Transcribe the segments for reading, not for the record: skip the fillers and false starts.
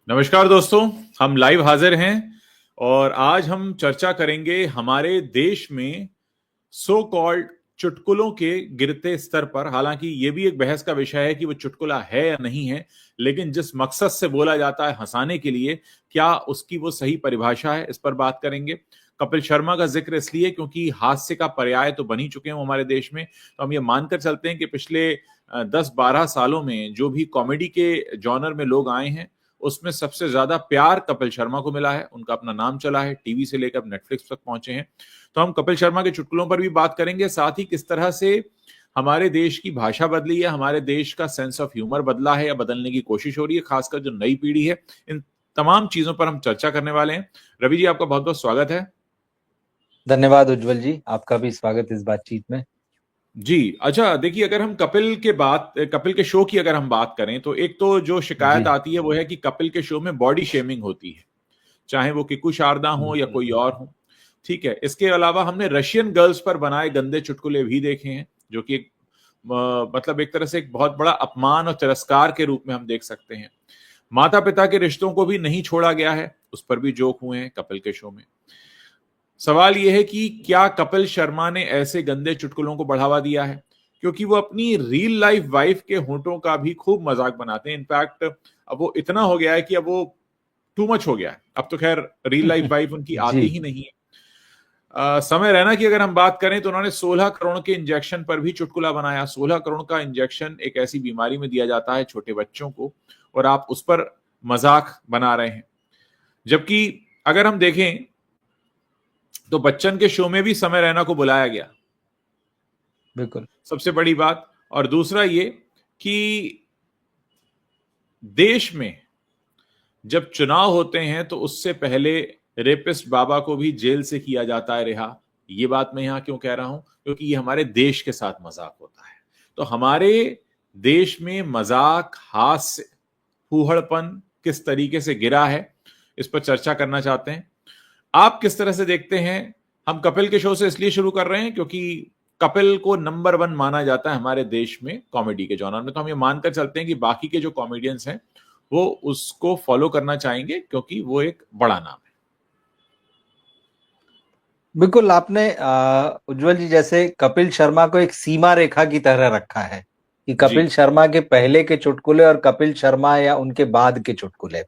नमस्कार दोस्तों, हम लाइव हाजिर हैं और आज हम चर्चा करेंगे हमारे देश में सो कॉल्ड चुटकुलों के गिरते स्तर पर। हालांकि ये भी एक बहस का विषय है कि वो चुटकुला है या नहीं है, लेकिन जिस मकसद से बोला जाता है हंसाने के लिए, क्या उसकी वो सही परिभाषा है, इस पर बात करेंगे। कपिल शर्मा का जिक्र इसलिए क्योंकि हास्य का पर्याय तो बन ही चुके हैं वो हमारे देश में। तो हम ये मानकर चलते हैं कि पिछले 10-12 सालों में जो भी कॉमेडी के जॉनर में लोग आए हैं, उसमें सबसे ज्यादा प्यार कपिल शर्मा को मिला है। उनका अपना नाम चला है, टीवी से लेकर नेटफ्लिक्स तक पहुंचे हैं। तो हम कपिल शर्मा के चुटकुलों पर भी बात करेंगे, साथ ही किस तरह से हमारे देश की भाषा बदली है, हमारे देश का सेंस ऑफ ह्यूमर बदला है या बदलने की कोशिश हो रही है, खासकर जो नई पीढ़ी है। इन तमाम चीजों पर हम चर्चा करने वाले हैं। रवि जी, आपका बहुत बहुत स्वागत है। धन्यवाद उज्जवल जी, आपका भी स्वागत इस बातचीत में। जी, अच्छा देखिए, अगर हम कपिल के शो की अगर हम बात करें, तो एक तो जो शिकायत जी, आती है वो है कि कपिल के शो में बॉडी शेमिंग होती है, चाहे वो किकू शारदा हो या बिल्कुल, कोई और बिल्कुल। हो। ठीक है, इसके अलावा हमने रशियन गर्ल्स पर बनाए गंदे चुटकुले भी देखे हैं, जो कि मतलब एक तरह से एक बहुत बड़ा अपमान और तिरस्कार के रूप में हम देख सकते हैं। माता पिता के रिश्तों को भी नहीं छोड़ा गया है, उस पर भी जोक हुए हैं कपिल के शो में। सवाल यह है कि क्या कपिल शर्मा ने ऐसे गंदे चुटकुलों को बढ़ावा दिया है, क्योंकि वो अपनी रियल लाइफ वाइफ के होंठों का भी खूब मजाक बनाते हैं। इनफैक्ट अब वो इतना हो गया है कि अब वो टू मच हो गया है। अब तो खैर रियल लाइफ वाइफ उनकी आती जी, ही नहीं है। समय रैना की अगर हम बात करें तो उन्होंने 16 करोड़ के इंजेक्शन पर भी चुटकुला बनाया। 16 करोड़ का इंजेक्शन एक ऐसी बीमारी में दिया जाता है छोटे बच्चों को, और आप उस पर मजाक बना रहे हैं। जबकि अगर हम देखें तो बच्चन के शो में भी समय रैना को बुलाया गया, बिल्कुल। सबसे बड़ी बात। और दूसरा ये कि देश में जब चुनाव होते हैं तो उससे पहले रेपिस्ट बाबा को भी जेल से किया जाता है रिहा। ये बात मैं यहां क्यों कह रहा हूं, क्योंकि ये हमारे देश के साथ मजाक होता है। तो हमारे देश में मजाक, हास्य, फूहड़पन किस तरीके से गिरा है, इस पर चर्चा करना चाहते हैं। आप किस तरह से देखते हैं? हम कपिल के शो से इसलिए शुरू कर रहे हैं क्योंकि कपिल को नंबर 1 माना जाता है हमारे देश में कॉमेडी के जॉनर में। तो हम ये मानकर चलते हैं कि बाकी के जो कॉमेडियंस हैं वो उसको फॉलो करना चाहेंगे, क्योंकि वो एक बड़ा नाम है। बिल्कुल, आपने उज्जवल जी, जैसे कपिल शर्मा को एक सीमा रेखा की तरह रखा है कि जी। कपिल शर्मा के पहले के चुटकुले और कपिल शर्मा या उनके बाद के चुटकुले।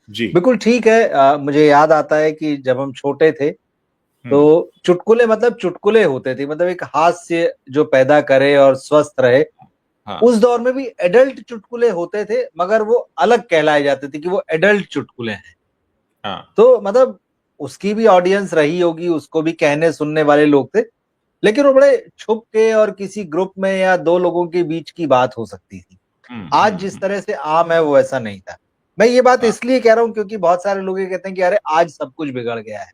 जी। बिल्कुल ठीक है। मुझे याद आता है कि जब हम छोटे थे हम्म। तो चुटकुले मतलब चुटकुले होते थे, मतलब एक हास्य जो पैदा करे और स्वस्थ रहे। हाँ। उस दौर में भी एडल्ट चुटकुले होते थे, मगर वो अलग कहलाए जाते थे कि वो एडल्ट चुटकुले हैं। हाँ। तो मतलब उसकी भी ऑडियंस रही होगी, उसको भी कहने सुनने वाले लोग थे, लेकिन वो बड़े छुप के और किसी ग्रुप में या दो लोगों के बीच की बात हो सकती थी। आज जिस तरह से आम है वो ऐसा नहीं था। मैं ये बात हाँ। इसलिए कह रहा हूँ क्योंकि बहुत सारे लोग ये कहते हैं कि अरे आज सब कुछ बिगड़ गया है।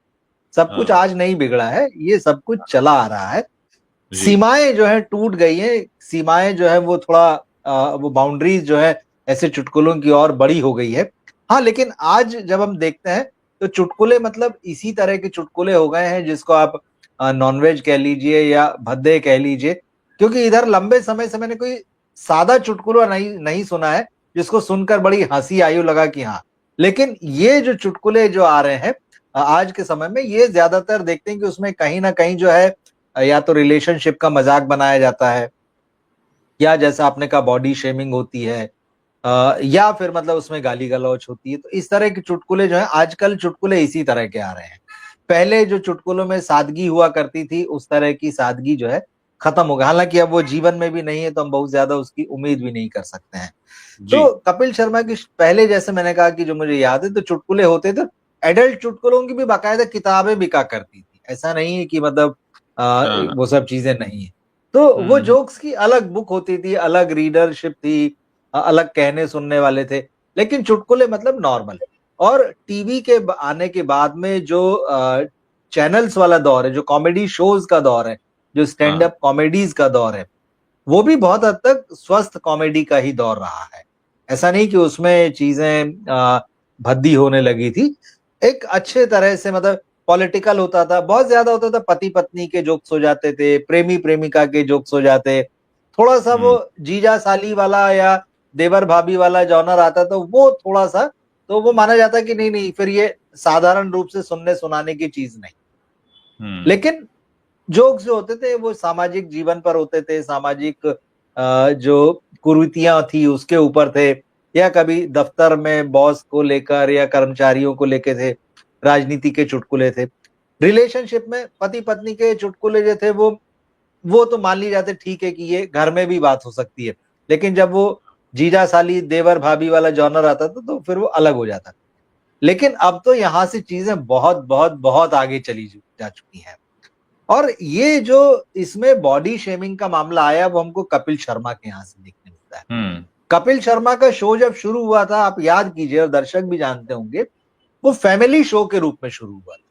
सब कुछ हाँ। आज नहीं बिगड़ा है, ये सब कुछ चला आ रहा है। जी। सीमाएं जो है टूट गई हैं, सीमाएं जो है वो थोड़ा वो बाउंड्रीज जो है ऐसे चुटकुलों की और बड़ी हो गई है। हाँ, लेकिन आज जब हम देखते हैं तो चुटकुले मतलब इसी तरह के चुटकुले हो गए हैं जिसको आप नॉनवेज कह लीजिए या भद्दे कह लीजिए, क्योंकि इधर लंबे समय से मैंने कोई सादा चुटकुला नहीं नहीं सुना है जिसको सुनकर बड़ी हंसी आई हो, लगा कि हाँ। लेकिन ये जो चुटकुले जो आ रहे हैं आज के समय में, ये ज्यादातर देखते हैं कि उसमें कहीं ना कहीं जो है या तो रिलेशनशिप का मजाक बनाया जाता है, या जैसा आपने कहा बॉडी शेमिंग होती है, या फिर मतलब उसमें गाली गलौच होती है। तो इस तरह के चुटकुले जो है, आजकल चुटकुले इसी तरह के आ रहे हैं। पहले जो चुटकुलों में सादगी हुआ करती थी, उस तरह की सादगी जो है खत्म हो गई। हालांकि अब वो जीवन में भी नहीं है तो हम बहुत ज्यादा उसकी उम्मीद भी नहीं कर सकते हैं। जी। तो कपिल शर्मा की पहले, जैसे मैंने कहा कि जो मुझे याद है, तो चुटकुले होते थे। एडल्ट चुटकुलों की भी बाकायदा किताबें बिका करती थी, ऐसा नहीं है कि मतलब हाँ। वो सब चीजें नहीं है। तो वो हम्म। जोक्स की अलग बुक होती थी, अलग रीडरशिप थी, अलग कहने सुनने वाले थे। लेकिन चुटकुले मतलब नॉर्मल। और टीवी के आने के बाद में जो चैनल्स वाला दौर है, जो कॉमेडी शोज का दौर है, जो स्टैंड हाँ। अप कॉमेडीज का दौर है, वो भी बहुत हद तक स्वस्थ कॉमेडी का ही दौर रहा है। ऐसा नहीं कि उसमें चीजें भद्दी होने लगी थी। एक अच्छे तरह से मतलब पॉलिटिकल होता था, बहुत ज्यादा होता था, पति पत्नी के जोक्स हो जाते थे, प्रेमी प्रेमिका के जोक्स हो जाते। थोड़ा सा वो हम्म। जीजा साली वाला या देवर भाभी वाला जॉनर आता था, वो थोड़ा सा तो वो माना जाता कि नहीं नहीं, फिर ये साधारण रूप से सुनने सुनाने की चीज नहीं। लेकिन जोक्स जो होते थे वो सामाजिक जीवन पर होते थे, सामाजिक जो कुरीतियां थी उसके ऊपर थे, या कभी दफ्तर में बॉस को लेकर या कर्मचारियों को लेकर थे, राजनीति के चुटकुले थे। रिलेशनशिप में पति पत्नी के चुटकुले जो थे वो तो मान ली जाते ठीक है कि ये घर में भी बात हो सकती है, लेकिन जब वो जीजा साली देवर भाभी वाला जॉनर आता था तो फिर वो अलग हो जाता। लेकिन अब तो यहाँ से चीजें बहुत बहुत बहुत आगे चली जा चुकी हैं। और ये जो इसमें बॉडी शेमिंग का मामला आया वो हमको कपिल शर्मा के यहाँ से देखने मिलता है। कपिल शर्मा का शो जब शुरू हुआ था, आप याद कीजिए और दर्शक भी जानते होंगे, वो फैमिली शो के रूप में शुरू हुआ था।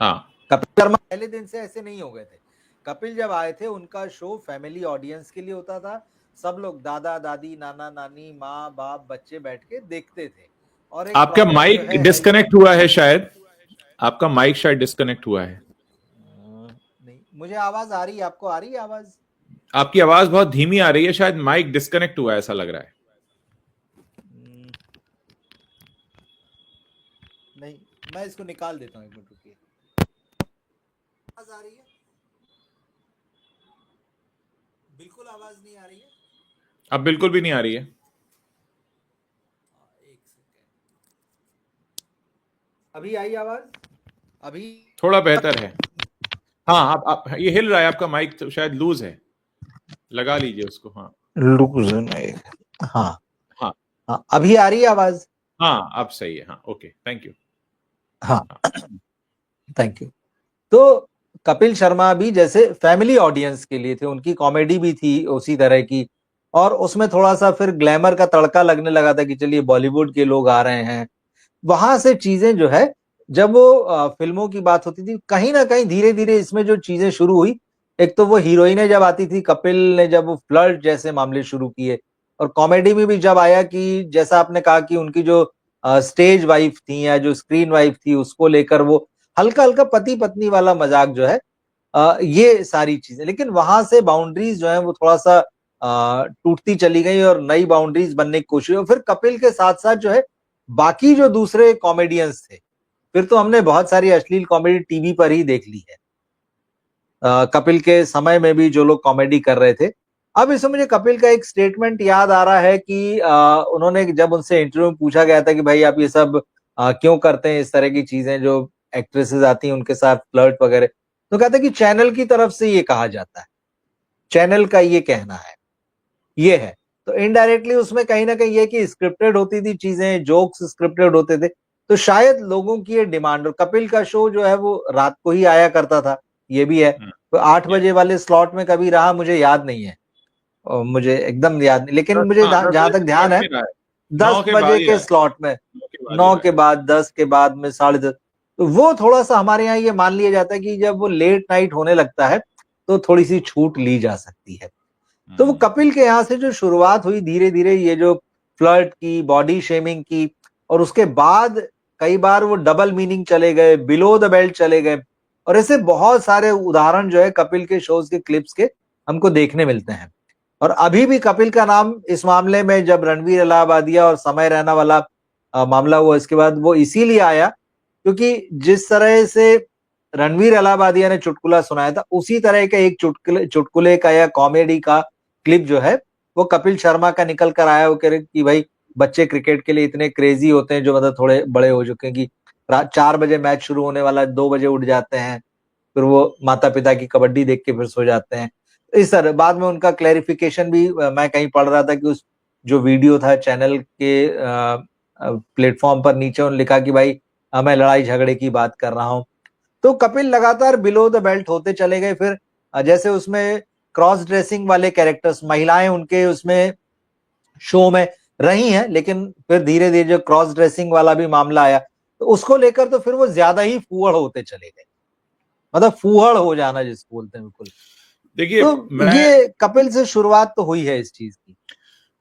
हाँ, कपिल शर्मा पहले दिन से ऐसे नहीं हो गए थे। कपिल जब आए थे उनका शो फैमिली ऑडियंस के लिए होता था, सब लोग दादा दादी नाना नानी माँ बाप बच्चे बैठ के देखते थे। और एक आपका माइक डिस्कनेक्ट हुआ है शायद, आपका माइक शायद डिस्कनेक्ट हुआ है। नहीं, मुझे आवाज आ रही है, आपको आ रही है आवाज? आपकी आवाज बहुत धीमी आ रही है, शायद माइक डिस्कनेक्ट हुआ है ऐसा लग रहा है। नहीं, मैं इसको निकाल देता हूँ, एक मिनट रुकिए। आवाज आ रही है? बिल्कुल आवाज नहीं आ रही है? अब बिल्कुल भी नहीं आ रही है। एक सेकेंड, अभी आई आवाज? अभी थोड़ा बेहतर है। हाँ, आप ये हिल रहा है आपका माइक, तो शायद लूज है, लगा लीजिए उसको। हाँ, लूज नहीं। हाँ हाँ, हाँ, अभी आ रही है आवाज? हाँ, अब सही है। हाँ, ओके, थैंक यू। हाँ, थैंक यू। तो कपिल शर्मा भी जैसे फैमिली ऑडियंस के लिए थे, उनकी कॉमेडी भी थी उसी तरह की, और उसमें थोड़ा सा फिर ग्लैमर का तड़का लगने लगा था कि चलिए बॉलीवुड के लोग आ रहे हैं। वहां से चीजें जो है, जब वो फिल्मों की बात होती थी, कहीं ना कहीं धीरे धीरे इसमें जो चीजें शुरू हुई, एक तो वो हीरोइनें जब आती थी, कपिल ने जब वो फ्लर्ट जैसे मामले शुरू किए, और कॉमेडी में भी जब आया कि जैसा आपने कहा कि उनकी जो स्टेज वाइफ थी या जो स्क्रीन वाइफ थी उसको लेकर वो हल्का हल्का पति पत्नी वाला मजाक जो है, ये सारी चीजें, लेकिन वहां से बाउंड्रीज जो है वो थोड़ा सा टूटती चली गई और नई बाउंड्रीज बनने की कोशिश। और फिर कपिल के साथ साथ जो है बाकी जो दूसरे कॉमेडियंस थे, फिर तो हमने बहुत सारी अश्लील कॉमेडी टीवी पर ही देख ली है। कपिल के समय में भी जो लोग कॉमेडी कर रहे थे। अब इसमें मुझे कपिल का एक स्टेटमेंट याद आ रहा है कि उन्होंने जब उनसे इंटरव्यू में पूछा गया था कि भाई आप ये सब क्यों करते हैं, इस तरह की चीजें जो एक्ट्रेसेस आती हैं उनके साथ फ्लर्ट वगैरह, तो कहता है कि चैनल की तरफ से ये कहा जाता है, चैनल का ये कहना है, ये है। तो इनडायरेक्टली उसमें कहीं ना कहीं ये कि स्क्रिप्टेड होती थी चीजें, जोक्स स्क्रिप्टेड होते थे, तो शायद लोगों की ये डिमांड। और कपिल का शो जो है वो रात को ही आया करता था, ये भी है। तो 8 बजे वाले स्लॉट में कभी रहा मुझे याद नहीं है, और मुझे एकदम याद नहीं, लेकिन मुझे जहां तक ध्यान है 10 बजे के स्लॉट में, 9 के बाद, 10 के बाद में, 10:30। तो वो थोड़ा सा हमारे यहाँ ये मान लिया जाता है कि जब वो लेट नाइट होने लगता है तो थोड़ी सी छूट ली जा सकती है। तो वो कपिल के यहाँ से जो शुरुआत हुई धीरे धीरे, ये जो फ्लर्ट की, बॉडी शेमिंग की, और उसके बाद कई बार वो डबल मीनिंग चले गए, बिलो द बेल्ट चले गए, और ऐसे बहुत सारे उदाहरण जो है कपिल के शोज के क्लिप्स के हमको देखने मिलते हैं। और अभी भी कपिल का नाम इस मामले में, जब रणवीर इलाहाबादिया और समय रैना वाला मामला हुआ, इसके बाद वो इसीलिए आया क्योंकि जिस तरह से रणवीर इलाहाबादिया ने चुटकुला सुनाया था, उसी तरह का एक चुटकुले का या कॉमेडी का क्लिप जो है वो कपिल शर्मा का निकल कर आया। वो कह रहे कि भाई बच्चे क्रिकेट के लिए इतने क्रेजी होते हैं, जो मतलब थोड़े बड़े हो चुके हैं, कि 4 बजे मैच शुरू होने वाला, 2 बजे उठ जाते हैं, फिर वो माता पिता की कबड्डी देख के फिर सो जाते हैं। इस तरह बाद में उनका क्लैरिफिकेशन भी मैं कहीं पढ़ रहा था कि उस जो वीडियो था चैनल के प्लेटफॉर्म पर नीचे उन्होंने लिखा कि भाई मैं लड़ाई झगड़े की बात कर रहा हूं। तो कपिल लगातार बिलो द बेल्ट होते चले गए। फिर जैसे उसमें क्रॉस ड्रेसिंग वाले कैरेक्टर्स, महिलाएं उनके उसमें शो में रही हैं, लेकिन फिर धीरे धीरे जो क्रॉस ड्रेसिंग वाला भी मामला आया तो उसको लेकर तो फिर वो ज्यादा ही फूहड़ होते चले गए, मतलब फूहड़ हो जाना जिसको बोलते हैं, बिल्कुल। देखिए, तो ये कपिल से शुरुआत तो हुई है इस चीज की।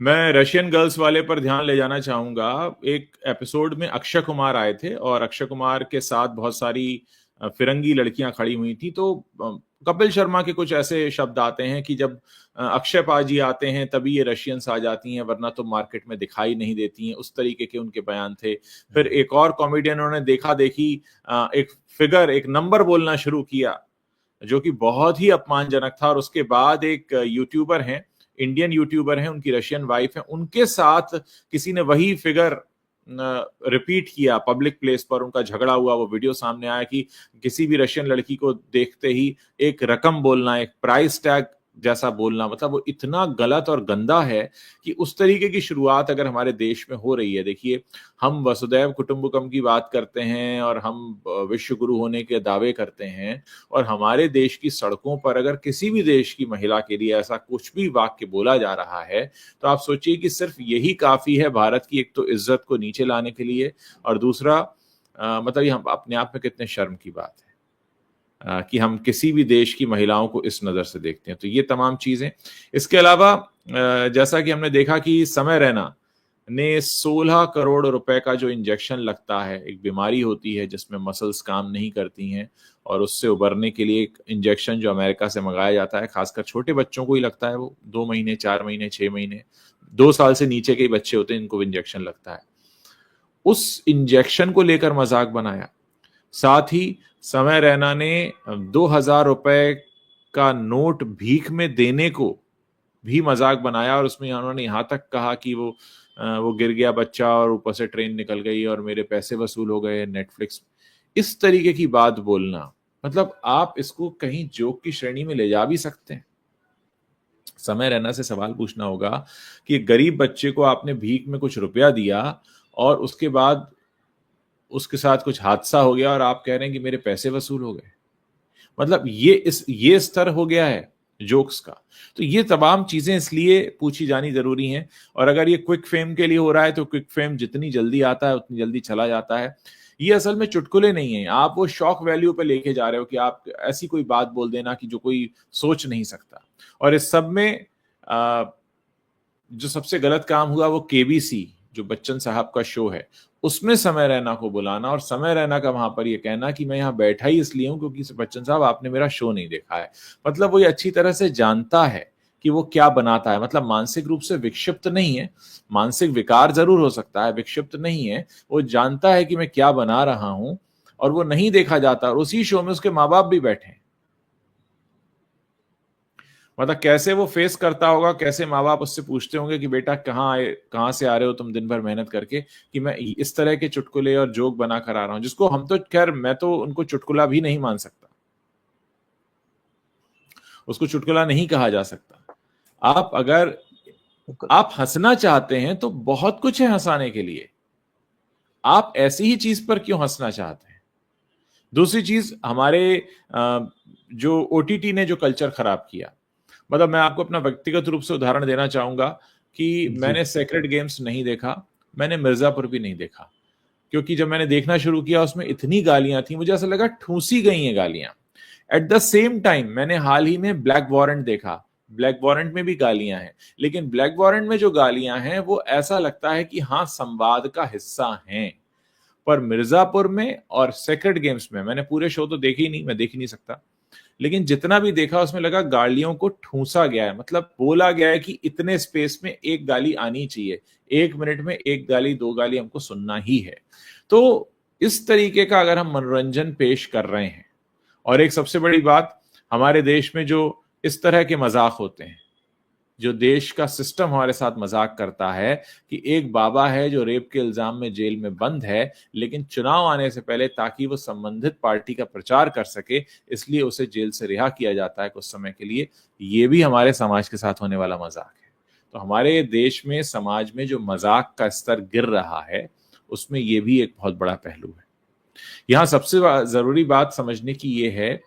मैं रशियन गर्ल्स वाले पर ध्यान ले जाना चाहूंगा। एक एपिसोड में अक्षय कुमार आए थे और अक्षय कुमार के साथ बहुत सारी फिरंगी लड़कियां खड़ी हुई थी। तो कपिल शर्मा के कुछ ऐसे शब्द आते हैं कि जब अक्षय पाजी आते हैं तभी ये रशियंस आ जाती हैं, वरना तो मार्केट में दिखाई नहीं देती हैं, उस तरीके के उनके बयान थे। फिर एक और कॉमेडियन उन्होंने देखा देखी एक फिगर, एक नंबर बोलना शुरू किया जो कि बहुत ही अपमानजनक था, और उसके बाद एक यूट्यूबर हैं, इंडियन यूट्यूबर हैं, उनकी रशियन वाइफ है, उनके साथ किसी ने वही फिगर रिपीट किया पब्लिक प्लेस पर, उनका झगड़ा हुआ, वो वीडियो सामने आया कि किसी भी रशियन लड़की को देखते ही एक रकम बोलना, एक प्राइस टैग जैसा बोलना, मतलब वो इतना गलत और गंदा है कि उस तरीके की शुरुआत अगर हमारे देश में हो रही है। देखिए, हम वसुदैव कुटुंबकम की बात करते हैं और हम विश्व गुरु होने के दावे करते हैं, और हमारे देश की सड़कों पर अगर किसी भी देश की महिला के लिए ऐसा कुछ भी वाक्य बोला जा रहा है, तो आप सोचिए कि सिर्फ यही काफी है भारत की एक तो इज्जत को नीचे लाने के लिए, और दूसरा मतलब ये हम अपने आप में कितने शर्म की बात है कि हम किसी भी देश की महिलाओं को इस नजर से देखते हैं। तो ये तमाम चीजें, इसके अलावा जैसा कि हमने देखा कि समय रैना ने 16 करोड़ रुपए का जो इंजेक्शन लगता है, एक बीमारी होती है जिसमें मसल्स काम नहीं करती हैं, और उससे उबरने के लिए एक इंजेक्शन जो अमेरिका से मंगाया जाता है, खासकर छोटे बच्चों को ही लगता है, वो 2 महीने 4 महीने 6 महीने 2 साल से नीचे के बच्चे होते हैं इनको इंजेक्शन लगता है। उस इंजेक्शन को लेकर मजाक बनाया। साथ ही समय रैना ने 2000 रुपए का नोट भीख में देने को भी मजाक बनाया, और उसमें उन्होंने यहां तक कहा कि वो गिर गया बच्चा और ऊपर से ट्रेन निकल गई और मेरे पैसे वसूल हो गए नेटफ्लिक्स। इस तरीके की बात बोलना, मतलब आप इसको कहीं जोक की श्रेणी में ले जा भी सकते हैं। समय रैना से सवाल पूछना होगा कि गरीब बच्चे को आपने भीख में कुछ रुपया दिया और उसके बाद उसके साथ कुछ हादसा हो गया और आप कह रहे हैं कि मेरे पैसे वसूल हो गए। मतलब ये स्तर हो गया है जोक्स का। तो ये तमाम चीजें इसलिए पूछी जानी जरूरी हैं, और अगर ये क्विक फेम के लिए हो रहा है तो क्विक फेम जितनी जल्दी आता है उतनी जल्दी चला जाता है। ये असल में चुटकुले नहीं है, आप वो शॉक वैल्यू पे लेके जा रहे हो कि आप ऐसी कोई बात बोल देना कि जो कोई सोच नहीं सकता। और इस सब में जो सबसे गलत काम हुआ वो केबीसी, जो बच्चन साहब का शो है, उसमें समय रैना को बुलाना और समय रैना का वहां पर ये कहना कि मैं यहाँ बैठा ही इसलिए हूं क्योंकि बच्चन साहब आपने मेरा शो नहीं देखा है। मतलब वो ये अच्छी तरह से जानता है कि वो क्या बनाता है, मतलब मानसिक रूप से विक्षिप्त नहीं है, मानसिक विकार जरूर हो सकता है, विक्षिप्त नहीं है। वो जानता है कि मैं क्या बना रहा हूं, और वो नहीं देखा जाता, और उसी शो में उसके माँ बाप भी बैठे हैं। मतलब कैसे वो फेस करता होगा, कैसे माँ बाप उससे पूछते होंगे कि बेटा कहाँ से आ रहे हो तुम दिन भर मेहनत करके, कि मैं इस तरह के चुटकुले और जोक बना कर आ रहा हूं, जिसको हम तो खैर मैं तो उनको चुटकुला भी नहीं मान सकता, उसको चुटकुला नहीं कहा जा सकता। अगर आप हंसना चाहते हैं तो बहुत कुछ है हंसाने के लिए, आप ऐसी ही चीज पर क्यों हंसना चाहते हैं। दूसरी चीज, हमारे जो ओटीटी ने जो कल्चर खराब किया, मतलब मैं आपको अपना व्यक्तिगत रूप से उदाहरण देना चाहूंगा कि मैंने सेक्रेड गेम्स नहीं देखा, मैंने मिर्जापुर भी नहीं देखा, क्योंकि जब मैंने देखना शुरू किया उसमें इतनी गालियां थी, मुझे ऐसा लगा ठूसी गई हैं गालियां। एट द सेम टाइम मैंने हाल ही में ब्लैक वॉरेंट देखा, ब्लैक वॉरेंट में भी गालियां हैं, लेकिन ब्लैक वॉरेंट में जो गालियां हैं वो ऐसा लगता है कि हाँ संवाद का हिस्सा हैं। पर मिर्जापुर में और सेक्रेड गेम्स में, मैंने पूरे शो तो देखे ही नहीं, मैं देख ही नहीं सकता, लेकिन जितना भी देखा उसमें लगा गालियों को ठूसा गया है, मतलब बोला गया है कि इतने स्पेस में एक गाली आनी चाहिए, 1 मिनट में 1 गाली 2 गाली हमको सुनना ही है। तो इस तरीके का अगर हम मनोरंजन पेश कर रहे हैं, और एक सबसे बड़ी बात, हमारे देश में जो इस तरह के मजाक होते हैं, जो देश का सिस्टम हमारे साथ मजाक करता है कि एक बाबा है जो रेप के इल्जाम में जेल में बंद है, लेकिन चुनाव आने से पहले ताकि वो संबंधित पार्टी का प्रचार कर सके इसलिए उसे जेल से रिहा किया जाता है कुछ समय के लिए। ये भी हमारे समाज के साथ होने वाला मजाक है। तो हमारे देश में, समाज में जो मजाक का स्तर गिर रहा है उसमें ये भी एक बहुत बड़ा पहलू है। यहां सबसे जरूरी बात समझने की ये है,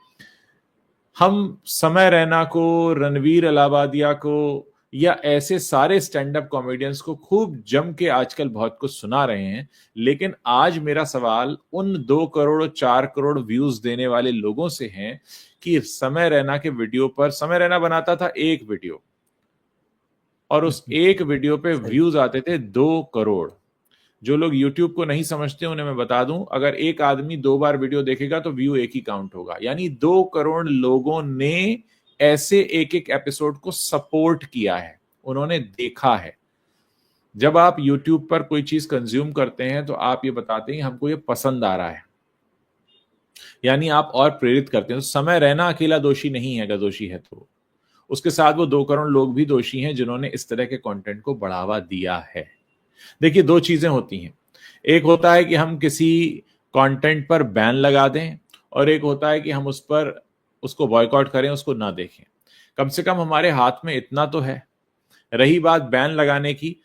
हम समय रैना को, रणवीर अलाहाबादिया को, या ऐसे सारे स्टैंड अप कॉमेडियंस को खूब जम के आजकल बहुत कुछ सुना रहे हैं, लेकिन आज मेरा सवाल उन 2 करोड़ 4 करोड़ व्यूज देने वाले लोगों से है कि समय रैना के वीडियो पर, समय रैना बनाता था एक वीडियो और उस एक वीडियो पे व्यूज आते थे 2 करोड़, जो लोग YouTube को नहीं समझते उन्हें मैं बता दूं, अगर एक आदमी 2 बार वीडियो देखेगा तो व्यू एक ही काउंट होगा। यानी 2 करोड़ लोगों ने ऐसे एक एक एपिसोड को सपोर्ट किया है, उन्होंने देखा है। जब आप YouTube पर कोई चीज कंज्यूम करते हैं तो आप ये बताते हैं हमको ये पसंद आ रहा है, यानी आप और प्रेरित करते हैं। तो समय रैना अकेला दोषी नहीं है, अगर दोषी है तो उसके साथ वो 2 करोड़ लोग भी दोषी हैं जिन्होंने इस तरह के कंटेंट को बढ़ावा दिया है। देखिए, 2 चीजें होती हैं, एक होता है कि हम किसी कंटेंट पर बैन लगा दें, और एक होता है कि हम उस पर उसको बॉयकॉट करें, उसको ना देखें। कम से कम हमारे हाथ में इतना तो है। रही बात बैन लगाने की,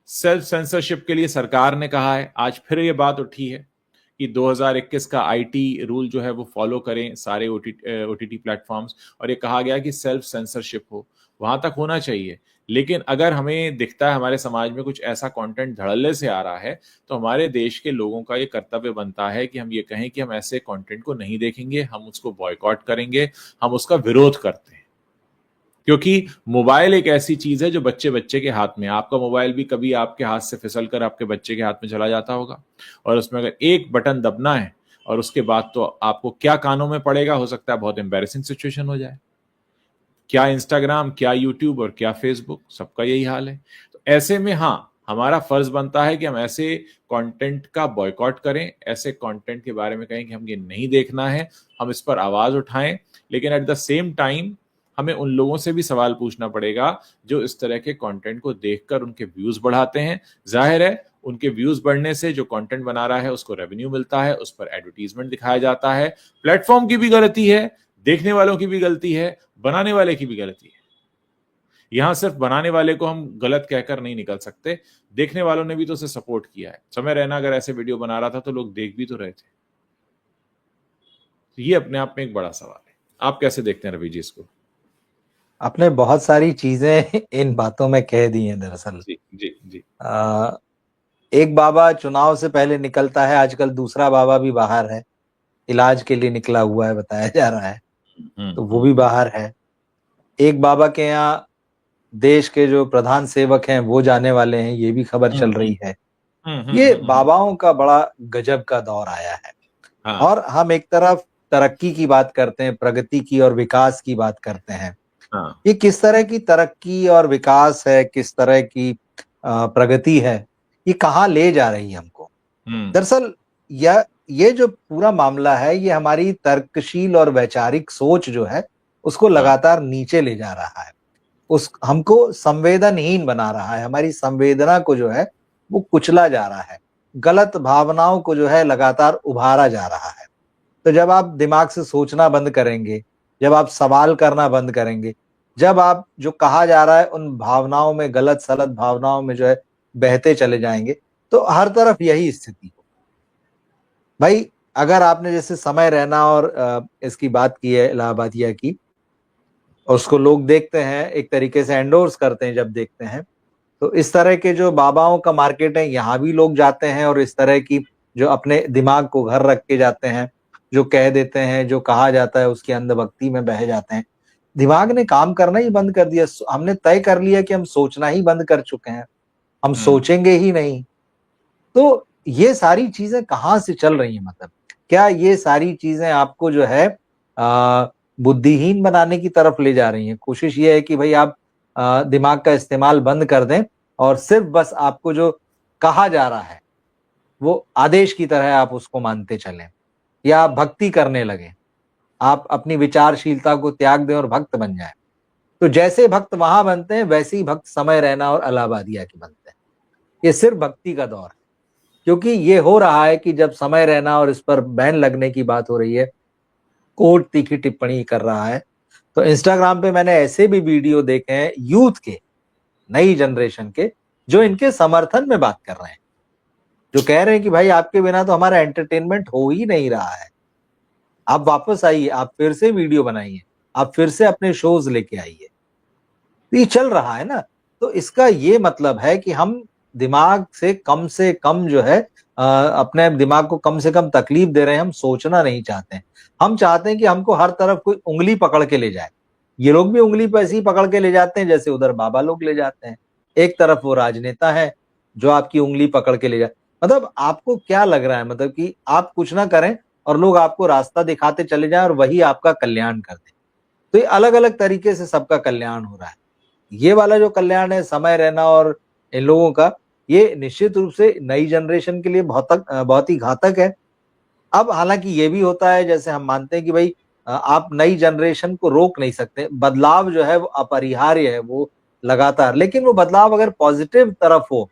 सेल्फ सेंसरशिप के लिए सरकार ने कहा है, आज फिर ये बात उठी है कि 2021 का आईटी रूल जो है वो फॉलो करें सारे ओटीटी प्लेटफॉर्म्स, और ये कहा गया कि सेल्फ सेंसरशिप हो, वहां तक होना चाहिए। लेकिन अगर हमें दिखता है हमारे समाज में कुछ ऐसा कंटेंट धड़ल्ले से आ रहा है, तो हमारे देश के लोगों का ये कर्तव्य बनता है कि हम ये कहें कि हम ऐसे कंटेंट को नहीं देखेंगे, हम उसको बॉयकॉट करेंगे, हम उसका विरोध करते हैं। क्योंकि मोबाइल एक ऐसी चीज है जो बच्चे बच्चे के हाथ में है। आपका मोबाइल भी कभी आपके हाथ से फिसल कर आपके बच्चे के हाथ में चला जाता होगा, और उसमें अगर एक बटन दबना है और उसके बाद तो आपको क्या कानों में पड़ेगा, हो सकता है बहुत एम्बैरेसिंग सिचुएशन हो जाए। क्या इंस्टाग्राम, क्या यूट्यूब और क्या फेसबुक, सबका यही हाल है। तो ऐसे में हाँ, हमारा फर्ज बनता है कि हम ऐसे कंटेंट का बॉयकॉट करें, ऐसे कंटेंट के बारे में कहें कि हम ये नहीं देखना है, हम इस पर आवाज उठाएं। लेकिन एट द सेम टाइम हमें उन लोगों से भी सवाल पूछना पड़ेगा जो इस तरह के कंटेंट को देखकर उनके व्यूज बढ़ाते हैं। जाहिर है, उनके व्यूज बढ़ने से जो कंटेंट बना रहा है उसको रेवेन्यू मिलता है, उस पर एडवर्टीजमेंट दिखाया जाता है। प्लेटफॉर्म की भी गलती है, देखने वालों की भी गलती है, बनाने वाले की भी गलती है। यहां सिर्फ बनाने वाले को हम गलत कहकर नहीं निकल सकते, देखने वालों ने भी तो उसे सपोर्ट किया है। समय रैना अगर ऐसे वीडियो बना रहा था तो लोग देख भी तो रहे थे। तो ये अपने आप में एक बड़ा सवाल है। आप कैसे देखते हैं रवि जी इसको? आपने बहुत सारी चीजें इन बातों में कह दी हैं दरअसल। जी जी जी। एक बाबा चुनाव से पहले निकलता है, आजकल दूसरा बाबा भी बाहर है, इलाज के लिए निकला हुआ है बताया जा रहा है, तो वो भी बाहर है। एक बाबा के यहाँ देश के जो प्रधान सेवक हैं वो जाने वाले हैं, ये भी खबर चल रही है। ये बाबाओं का बड़ा गजब का दौर आया है। हाँ। और हम एक तरफ तरक्की की बात करते हैं, प्रगति की और विकास की बात करते हैं। हाँ। ये किस तरह की तरक्की और विकास है, किस तरह की प्रगति है, ये कहाँ ले जा रही है हमको? दरअसल ये जो पूरा मामला है, ये हमारी तर्कशील और वैचारिक सोच जो है उसको लगातार नीचे ले जा रहा है, उस हमको संवेदनहीन बना रहा है, हमारी संवेदना को जो है वो कुचला जा रहा है, गलत भावनाओं को जो है लगातार उभारा जा रहा है। तो जब आप दिमाग से सोचना बंद करेंगे, जब आप सवाल करना बंद करेंगे, जब आप जो कहा जा रहा है उन भावनाओं में, गलत सलत भावनाओं में जो है बहते चले जाएंगे, तो हर तरफ यही स्थिति हो। भाई, अगर आपने जैसे समय रैना और इसकी बात की है, इलाहाबादिया की, उसको लोग देखते हैं, एक तरीके से एंडोर्स करते हैं जब देखते हैं, तो इस तरह के जो बाबाओं का मार्केट है, यहाँ भी लोग जाते हैं और इस तरह की जो अपने दिमाग को घर रख के जाते हैं, जो कह देते हैं, जो कहा जाता है उसकी अंधभक्ति में बह जाते हैं। दिमाग ने काम करना ही बंद कर दिया। हमने तय कर लिया कि हम सोचना ही बंद कर चुके हैं, हम सोचेंगे ही नहीं। तो ये सारी चीजें कहाँ से चल रही हैं? मतलब क्या ये सारी चीजें आपको जो है बुद्धिहीन बनाने की तरफ ले जा रही हैं? कोशिश ये है कि भाई आप दिमाग का इस्तेमाल बंद कर दें और सिर्फ बस आपको जो कहा जा रहा है वो आदेश की तरह आप उसको मानते चलें, या आप भक्ति करने लगें, आप अपनी विचारशीलता को त्याग दें और भक्त बन जाएं। तो जैसे भक्त वहां बनते हैं, वैसे ही भक्त समय रैना और इलाहाबादिया के बनते हैं। ये सिर्फ भक्ति का दौर है, क्योंकि ये हो रहा है कि जब समय रैना और इस पर बैन लगने की बात हो रही है, कोर्ट तीखी टिप्पणी कर रहा है, तो इंस्टाग्राम पे मैंने ऐसे भी वीडियो देखे हैं यूथ के, नई जनरेशन के, जो इनके समर्थन में बात कर रहे हैं, जो कह रहे हैं कि भाई आपके बिना तो हमारा एंटरटेनमेंट हो ही नहीं रहा है, आप वापस आइए, आप फिर से वीडियो बनाइए, आप फिर से अपने शोज लेके आइए। ये चल रहा है ना। तो इसका ये मतलब है कि हम दिमाग से कम जो है अपने दिमाग को कम से कम तकलीफ दे रहे हैं। हम सोचना नहीं चाहते हैं, हम चाहते हैं कि हमको हर तरफ कोई उंगली पकड़ के ले जाए। ये लोग भी उंगली पे ऐसे ही पकड़ के ले जाते हैं जैसे उधर बाबा लोग ले जाते हैं। एक तरफ वो राजनेता है जो आपकी उंगली पकड़ के ले जाए। मतलब आपको क्या लग रहा है, मतलब कि आप कुछ ना करें और लोग आपको रास्ता दिखाते चले जाएं और वही आपका कल्याण कर दे। तो ये अलग अलग तरीके से सबका कल्याण हो रहा है। ये वाला जो कल्याण है समय रैना और इन लोगों का, ये निश्चित रूप से नई जनरेशन के लिए बहुत ही घातक है। अब हालांकि ये भी होता है, जैसे हम मानते हैं कि भाई आप नई जनरेशन को रोक नहीं सकते, बदलाव जो है वो अपरिहार्य है, वो लगातार, लेकिन वो बदलाव अगर पॉजिटिव तरफ हो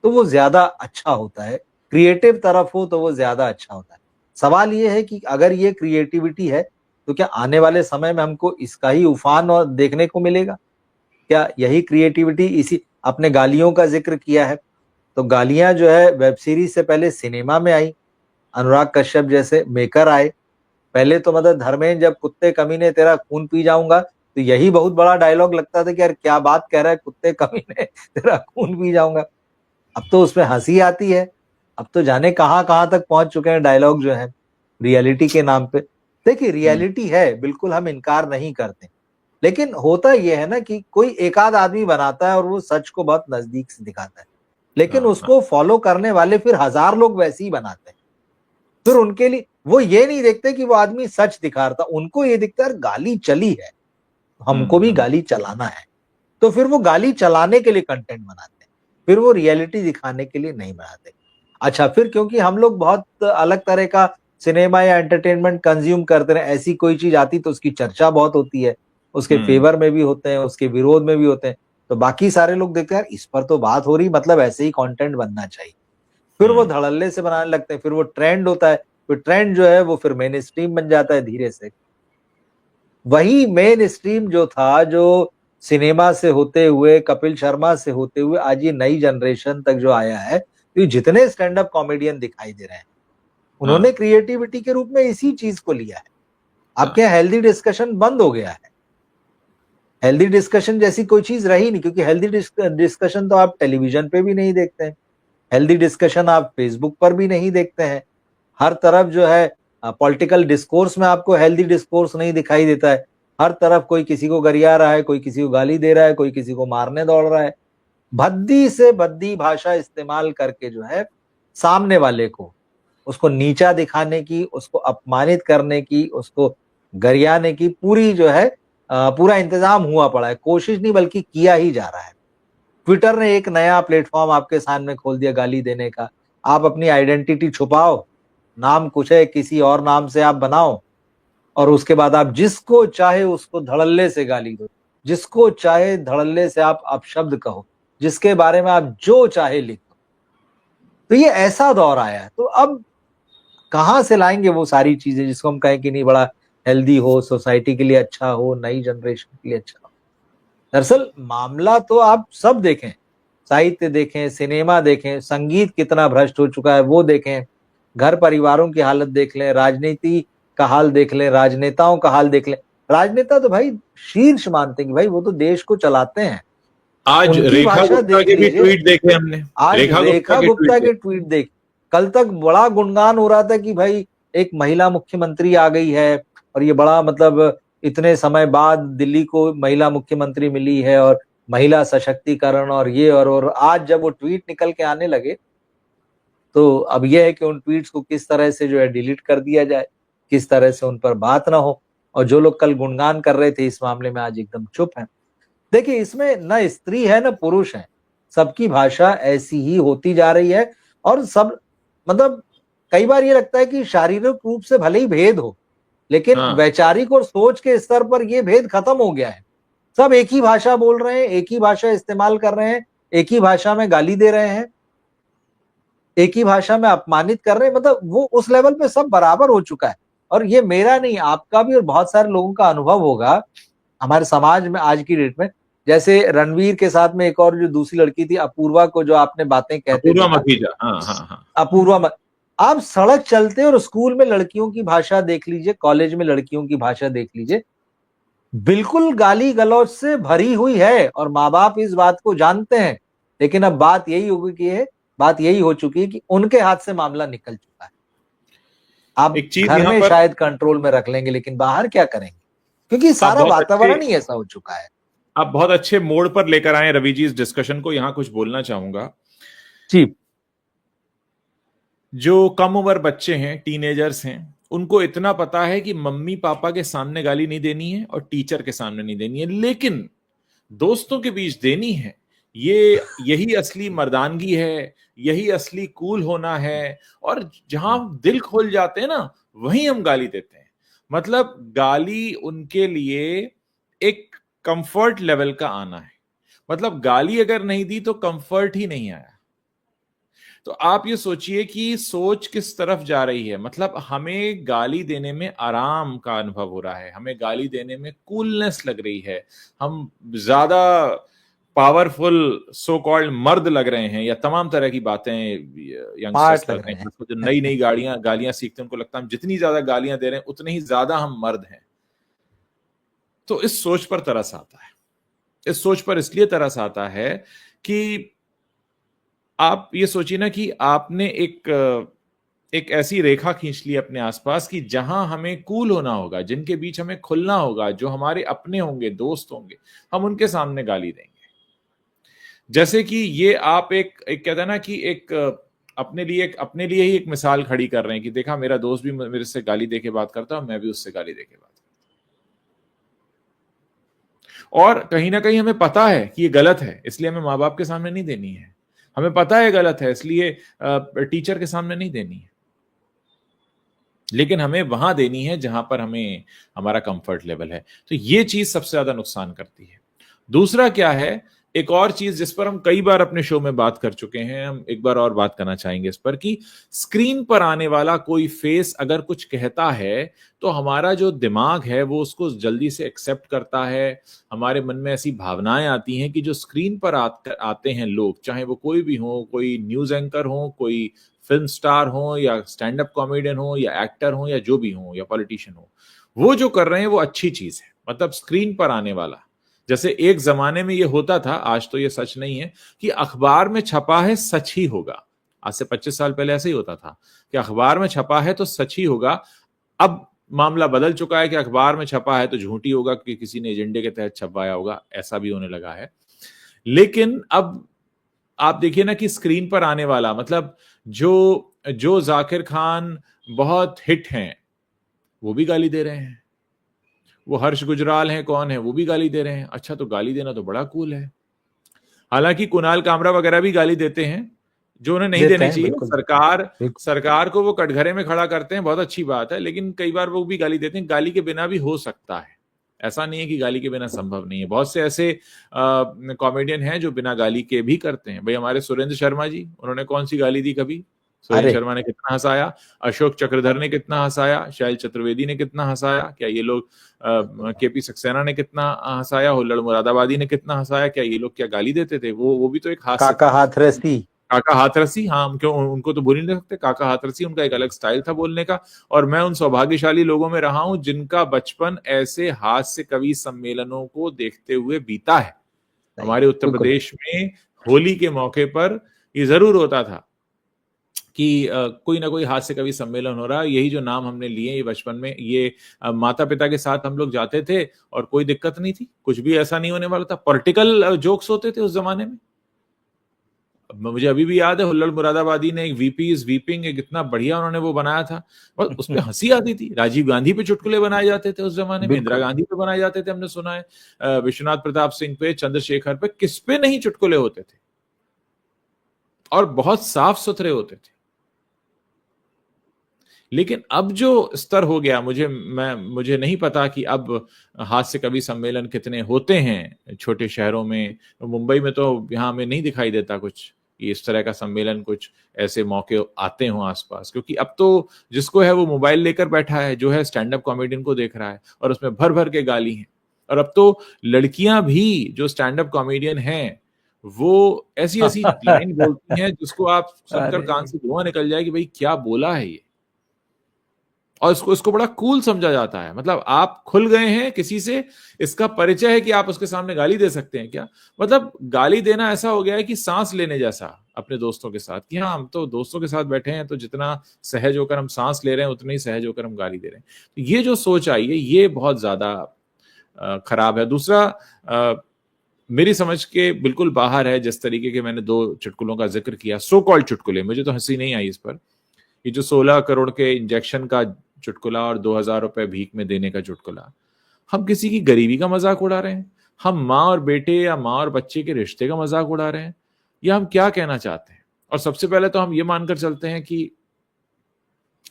तो वो ज्यादा अच्छा होता है, क्रिएटिव तरफ हो तो वो ज्यादा अच्छा होता है। सवाल ये है कि अगर ये क्रिएटिविटी है तो क्या आने वाले समय में हमको इसका ही उफान और देखने को मिलेगा? क्या यही क्रिएटिविटी, इसी आपने गालियों का जिक्र किया है, तो गालियां जो है वेब सीरीज से पहले सिनेमा में आई, अनुराग कश्यप जैसे मेकर आए। पहले तो मतलब धर्मेंद्र जब कुत्ते कमीने तेरा खून पी जाऊंगा, तो यही बहुत बड़ा डायलॉग लगता था कि यार क्या बात कह रहा है, कुत्ते कमीने तेरा खून पी जाऊंगा। अब तो उसमें हंसी आती है। अब तो जाने कहां कहां तक पहुंच चुके हैं डायलॉग जो है रियलिटी के नाम पे। देखिए रियलिटी है, बिल्कुल हम इनकार नहीं करते, लेकिन होता यह है ना कि कोई एक आध आदमी बनाता है और वो सच को बहुत नजदीक से दिखाता है, लेकिन हाँ, हाँ। उसको फॉलो करने वाले फिर हजार लोग वैसे ही बनाते हैं। फिर उनके लिए वो ये नहीं देखते कि वो आदमी सच दिखा रहा था, उनको ये दिखता है गाली चली है, हमको भी हम्म। गाली चलाना है। तो फिर वो गाली चलाने के लिए कंटेंट बनाते हैं, फिर वो रियलिटी दिखाने के लिए नहीं बनाते। अच्छा, फिर क्योंकि हम लोग बहुत अलग तरह का सिनेमा या एंटरटेनमेंट कंज्यूम करते रहे, ऐसी कोई चीज आती तो उसकी चर्चा बहुत होती है, उसके हम्म। फेवर में भी होते हैं, उसके विरोध में भी होते हैं, तो बाकी सारे लोग देखते हैं यार इस पर तो बात हो रही, मतलब ऐसे ही कंटेंट बनना चाहिए। फिर वो हम्म। धड़ल्ले से बनाने लगते हैं, फिर वो ट्रेंड होता है, फिर ट्रेंड जो है वो फिर मेन स्ट्रीम बन जाता है धीरे से। वही मेन स्ट्रीम जो था, जो सिनेमा से होते हुए, कपिल शर्मा से होते हुए आज ये नई जनरेशन तक जो आया है, तो जितने स्टैंड अप कॉमेडियन दिखाई दे रहे हैं, उन्होंने हाँ, क्रिएटिविटी के रूप में इसी चीज को लिया है। आपके हाँ। यहाँ हेल्दी डिस्कशन बंद हो गया है, हेल्दी डिस्कशन जैसी कोई चीज रही नहीं, क्योंकि हेल्दी डिस्कशन तो आप टेलीविजन पे भी नहीं देखते हैं, हेल्दी डिस्कशन आप फेसबुक पर भी नहीं देखते हैं। हर तरफ जो है पॉलिटिकल डिस्कोर्स में आपको हेल्दी डिस्कोर्स नहीं दिखाई देता है। हर तरफ कोई किसी को गरिया रहा है, कोई किसी को गाली दे रहा है, कोई किसी को मारने दौड़ रहा है। भद्दी से भद्दी भाषा इस्तेमाल करके जो है सामने वाले को, उसको नीचा दिखाने की, उसको अपमानित करने की, उसको गरियाने की पूरी जो है पूरा इंतजाम हुआ पड़ा है। कोशिश नहीं बल्कि किया ही जा रहा है। ट्विटर ने एक नया प्लेटफॉर्म आपके सामने खोल दिया गाली देने का। आप अपनी आइडेंटिटी छुपाओ, नाम कुछ है, किसी और नाम से आप बनाओ, और उसके बाद आप जिसको चाहे उसको धड़ल्ले से गाली दो, जिसको चाहे धड़ल्ले से आप अपशब्द कहो, जिसके बारे में आप जो चाहे लिखो। तो ये ऐसा दौर आया है, तो अब कहां से लाएंगे वो सारी चीजें जिसको हम कहें कि नहीं बड़ा हेल्दी हो, सोसाइटी के लिए अच्छा हो, नई जनरेशन के लिए अच्छा हो। दरअसल मामला तो आप सब देखें, साहित्य देखें, सिनेमा देखें, संगीत कितना भ्रष्ट हो चुका है वो देखें, घर परिवारों की हालत देख लें, राजनीति का हाल देख लें, राजनेताओं का हाल देख लें। राजनेता तो भाई शीर्ष मानते हैं कि भाई वो तो देश को चलाते हैं, आज उनकी रेखा भाषा गुप्ता देख के भी लीजिए। ट्वीट देखे हमने। आज रेखा गुप्ता रेखा के ट्वीट गुप्ता देखे। के ट्वीट देख, कल तक बड़ा गुणगान हो रहा था कि भाई एक महिला मुख्यमंत्री आ गई है, और ये बड़ा मतलब इतने समय बाद दिल्ली को महिला मुख्यमंत्री मिली है, और महिला सशक्तिकरण और ये, और आज जब वो ट्वीट निकल के आने लगे, तो अब यह है कि उन ट्वीट्स को किस तरह से जो है डिलीट कर दिया जाए, किस तरह से उन पर बात ना हो। और जो लोग कल गुणगान कर रहे थे इस मामले में आज एकदम चुप हैं। देखिए इसमें न स्त्री है न पुरुष है, सबकी भाषा ऐसी ही होती जा रही है। और सब मतलब कई बार ये लगता है कि शारीरिक रूप से भले ही भेद हो, लेकिन हाँ। वैचारिक और सोच के स्तर पर ये भेद खत्म हो गया है। सब एक ही भाषा बोल रहे हैं, एक ही भाषा इस्तेमाल कर रहे हैं, एक ही भाषा में गाली दे रहे हैं, एक ही भाषा में अपमानित कर रहे हैं। मतलब वो उस लेवल पे सब बराबर हो चुका है। और ये मेरा नहीं, आपका भी और बहुत सारे लोगों का अनुभव होगा हमारे समाज में आज की डेट में। जैसे रणवीर के साथ में एक और जो दूसरी लड़की थी अपूर्वा को जो आपने बातें कहते अपूर्वा देखा, मखीजा। हाँ, हाँ, हाँ। अपूर्वा आप सड़क चलते और स्कूल में लड़कियों की भाषा देख लीजिए, कॉलेज में लड़कियों की भाषा देख लीजिए, बिल्कुल गाली गलौज से भरी हुई है, और माँ बाप इस बात को जानते हैं। लेकिन अब बात यही होगी कि है, बात यही हो चुकी है कि उनके हाथ से मामला निकल चुका है। आप एक चीज घर यहाँ में पर शायद कंट्रोल में रख लेंगे, लेकिन बाहर क्या करेंगे, क्योंकि आप सारा बहुत अच्छे वातावरण ही ऐसा हो चुका है। आप बहुत अच्छे मोड़ पर लेकर आए रवि जी इस डिस्कशन को। यहाँ कुछ बोलना चाहूंगा। जी। जो कम उम्र बच्चे हैं, टीनेजर्स हैं, उनको इतना पता है कि मम्मी पापा के सामने गाली नहीं देनी है और टीचर के सामने नहीं देनी है, लेकिन दोस्तों के बीच देनी है। ये यही असली मर्दानगी है, यही असली कूल होना है। और जहां हम दिल खोल जाते हैं ना, वहीं हम गाली देते हैं। मतलब गाली उनके लिए एक कंफर्ट लेवल का आना है। मतलब गाली अगर नहीं दी तो कंफर्ट ही नहीं आया। तो आप ये सोचिए कि सोच किस तरफ जा रही है। मतलब हमें गाली देने में आराम का अनुभव हो रहा है, हमें गाली देने में कूलनेस लग रही है, हम ज्यादा पावरफुल सो कॉल्ड मर्द लग रहे हैं, या तमाम तरह की बातें यंगस्टर्स स्मार्ट लग कर रहे रहे हैं। हैं। जो नई नई गालियां सीखते हैं, उनको लगता है हम जितनी ज्यादा गालियां दे रहे हैं उतने ही ज्यादा हम मर्द हैं। तो इस सोच पर तरस आता है। इस सोच पर इसलिए तरस आता है कि आप ये सोचिए ना कि आपने एक ऐसी रेखा खींच ली अपने आसपास कि जहां हमें कूल होना होगा, जिनके बीच हमें खुलना होगा, जो हमारे अपने होंगे, दोस्त होंगे, हम उनके सामने गाली देंगे। जैसे कि ये आप एक कहते हैं ना कि एक अपने लिए ही एक मिसाल खड़ी कर रहे हैं कि देखा, मेरा दोस्त भी मेरे से गाली देके बात करता है, मैं भी उससे गाली देके बात करता हूं। और कहीं ना कहीं हमें पता है कि ये गलत है, इसलिए हमें माँ बाप के सामने नहीं देनी है। हमें पता है गलत है, इसलिए टीचर के सामने नहीं देनी है। लेकिन हमें वहां देनी है जहां पर हमें हमारा कंफर्ट लेवल है। तो ये चीज सबसे ज्यादा नुकसान करती है। दूसरा क्या है, एक और चीज जिस पर हम कई बार अपने शो में बात कर चुके हैं, हम एक बार और बात करना चाहेंगे इस पर, कि स्क्रीन पर आने वाला कोई फेस अगर कुछ कहता है तो हमारा जो दिमाग है वो उसको जल्दी से एक्सेप्ट करता है। हमारे मन में ऐसी भावनाएं आती हैं कि जो स्क्रीन पर आते हैं लोग, चाहे वो कोई भी हो, कोई न्यूज एंकर हो, कोई फिल्म स्टार हो, या स्टैंड अप कॉमेडियन हो, या एक्टर हो, या जो भी हो, या पॉलिटिशियन हो, वो जो कर रहे हैं वो अच्छी चीज है। मतलब स्क्रीन पर आने वाला, जैसे एक जमाने में ये होता था, आज तो ये सच नहीं है, कि अखबार में छपा है सच ही होगा। आज से 25 साल पहले ऐसे ही होता था कि अखबार में छपा है तो सच ही होगा। अब मामला बदल चुका है कि अखबार में छपा है तो झूठी होगा, कि किसी ने एजेंडे के तहत छपवाया होगा, ऐसा भी होने लगा है। लेकिन अब आप देखिए ना कि स्क्रीन पर आने वाला, मतलब जो जो जाकिर खान बहुत हिट हैं वो भी गाली दे रहे हैं, वो हर्ष गुजराल हैं, कौन है, वो भी गाली दे रहे हैं। अच्छा, तो गाली देना तो बड़ा कूल है। हालांकि कुणाल कामरा वगैरह भी गाली देते हैं, जो उन्हें नहीं देते देने हैं, चाहिए। बिल्कुल सरकार बिल्कुल। सरकार को वो कटघरे में खड़ा करते हैं, बहुत अच्छी बात है, लेकिन कई बार वो भी गाली देते हैं। गाली के बिना भी हो सकता है, ऐसा नहीं है कि गाली के बिना संभव नहीं है। बहुत से ऐसे कॉमेडियन हैं जो बिना गाली के भी करते हैं। भाई हमारे सुरेंद्र शर्मा जी, उन्होंने कौन सी गाली दी कभी? सुरेंद्र अरे शर्मा ने कितना हंसाया, अशोक चक्रधर ने कितना हंसाया, शैल चतुर्वेदी ने कितना हंसाया, क्या ये लोग केपी सक्सेना ने कितना हंसाया, हुल्लड़ मुरादाबादी ने कितना हंसाया, क्या ये लोग क्या गाली देते थे? वो भी तो एक हास्य काका था। हाथरसी। काका हाथरसी, हाँ, हम क्यों उनको तो भूल ही नहीं सकते। काका हाथरसी, उनका एक अलग स्टाइल था बोलने का। और मैं उन सौभाग्यशाली लोगों में रहा हूं जिनका बचपन ऐसे हास्य कवि सम्मेलनों को देखते हुए बीता है। नहीं, हमारे उत्तर बिल्कुल। प्रदेश में होली के मौके पर ये जरूर होता था कि कोई ना कोई हास्य कवि सम्मेलन हो रहा है। यही जो नाम हमने लिए ये बचपन में, ये माता पिता के साथ हम लोग जाते थे और कोई दिक्कत नहीं थी, कुछ भी ऐसा नहीं होने वाला था। पॉलिटिकल जोक्स होते थे उस जमाने में। मुझे अभी भी याद है, हुल्लड़ मुरादाबादी ने एक वीपी इज वीपिंग, एक इतना बढ़िया उन्होंने वो बनाया था, और उस पर हंसी आती थी। राजीव गांधी पे चुटकुले बनाए जाते थे उस जमाने में, इंदिरा बिल्कुल। गांधी पे बनाए जाते थे, हमने सुना है विश्वनाथ प्रताप सिंह पे, चंद्रशेखर पे, किस पे नहीं चुटकुले होते थे, और बहुत साफ सुथरे होते थे। लेकिन अब जो स्तर हो गया, मुझे नहीं पता कि अब हास्य कवि सम्मेलन कितने होते हैं छोटे शहरों में। मुंबई में तो यहाँ हमें नहीं दिखाई देता कुछ कि इस तरह का सम्मेलन, कुछ ऐसे मौके आते हों आसपास, क्योंकि अब तो जिसको है वो मोबाइल लेकर बैठा है, जो है स्टैंड अप कॉमेडियन को देख रहा है, और उसमें भर भर के गाली हैं। और अब तो लड़कियां भी जो स्टैंड अप कॉमेडियन हैं वो ऐसी ऐसी लाइन बोलती हैं जिसको आप सुनकर अरे कान से धुआं निकल जाए कि भाई क्या बोला है ये। और इसको बड़ा कूल समझा जाता है। मतलब आप खुल गए हैं किसी से, इसका परिचय है कि आप उसके सामने गाली दे सकते हैं क्या? मतलब गाली देना ऐसा हो गया है कि सांस लेने जैसा अपने दोस्तों के साथ, कि हाँ, हम तो दोस्तों के साथ बैठे हैं, तो जितना सहज होकर हम सांस ले रहे हैं उतना ही सहज होकर हम गाली दे रहे हैं। तो ये जो सोच आई है ये बहुत ज्यादा खराब है। दूसरा, मेरी समझ के बिल्कुल बाहर है। जिस तरीके के मैंने 2 चुटकुलों का जिक्र किया, सो कॉल्ड चुटकुले, मुझे तो हंसी नहीं आई इस पर। ये जो 16 करोड़ के इंजेक्शन का चुटकुला और 2,000 रुपए भीख में देने का चुटकुला, हम किसी की गरीबी का मजाक उड़ा रहे हैं, हम माँ और बेटे या माँ और बच्चे के रिश्ते का मजाक उड़ा रहे हैं, या हम क्या कहना चाहते हैं? और सबसे पहले तो हम ये मानकर चलते हैं कि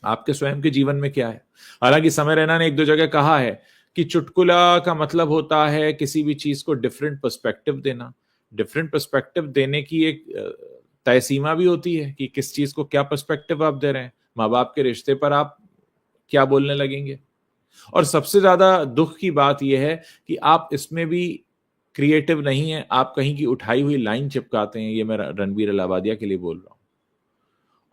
आपके स्वयं के जीवन में क्या है। हालांकि समय रैना ने 1-2 जगह कहा है कि चुटकुला का मतलब होता है किसी भी चीज को डिफरेंट पर्सपेक्टिव देना। डिफरेंट पर्सपेक्टिव देने की एक तय सीमा भी होती है कि किस चीज को क्या पर्सपेक्टिव आप दे रहे हैं। माँ बाप के रिश्ते पर आप क्या बोलने लगेंगे? और सबसे ज्यादा दुख की बात यह है कि आप इसमें भी क्रिएटिव नहीं है, आप कहीं की उठाई हुई लाइन चिपकाते हैं। ये मैं रणबीर इलाहाबादिया के लिए बोल रहा हूं।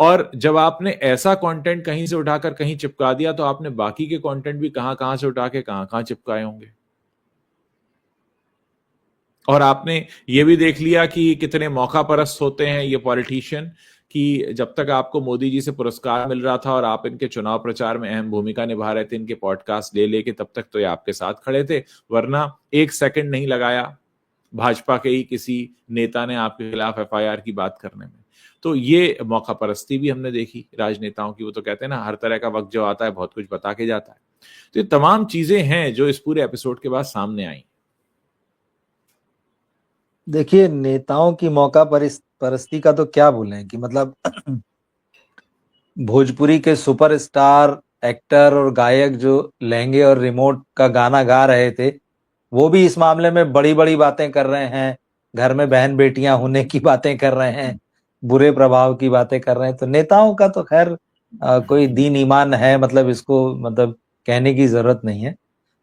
और जब आपने ऐसा कंटेंट कहीं से उठाकर कहीं चिपका दिया, तो आपने बाकी के कंटेंट भी कहां कहां से उठा के कहां कहां चिपकाए होंगे। और आपने ये भी देख लिया कि कितने मौका परस्त होते हैं ये पॉलिटिशियन, कि जब तक आपको मोदी जी से पुरस्कार मिल रहा था और आप इनके चुनाव प्रचार में अहम भूमिका निभा रहे थे, इनके पॉडकास्ट ले लेके, तब तक तो ये आपके साथ खड़े थे। वरना 1 सेकंड नहीं लगाया भाजपा के ही किसी नेता ने आपके खिलाफ एफआईआर की बात करने में। तो ये मौका परस्ती भी हमने देखी राजनेताओं की। वो तो कहते हैं ना, हर तरह का वक्त जो आता है बहुत कुछ बता के जाता है। तो ये तमाम चीजें हैं जो इस पूरे एपिसोड के बाद सामने आई। देखिए, नेताओं की मौका परस्ती का तो क्या बोलें कि मतलब भोजपुरी के सुपरस्टार एक्टर और गायक जो लहंगे और रिमोट का गाना गा रहे थे, वो भी इस मामले में बड़ी बड़ी बातें कर रहे हैं, घर में बहन बेटियां होने की बातें कर रहे हैं, बुरे प्रभाव की बातें कर रहे हैं। तो नेताओं का तो खैर कोई दीन ईमान है, मतलब इसको मतलब कहने की जरूरत नहीं है।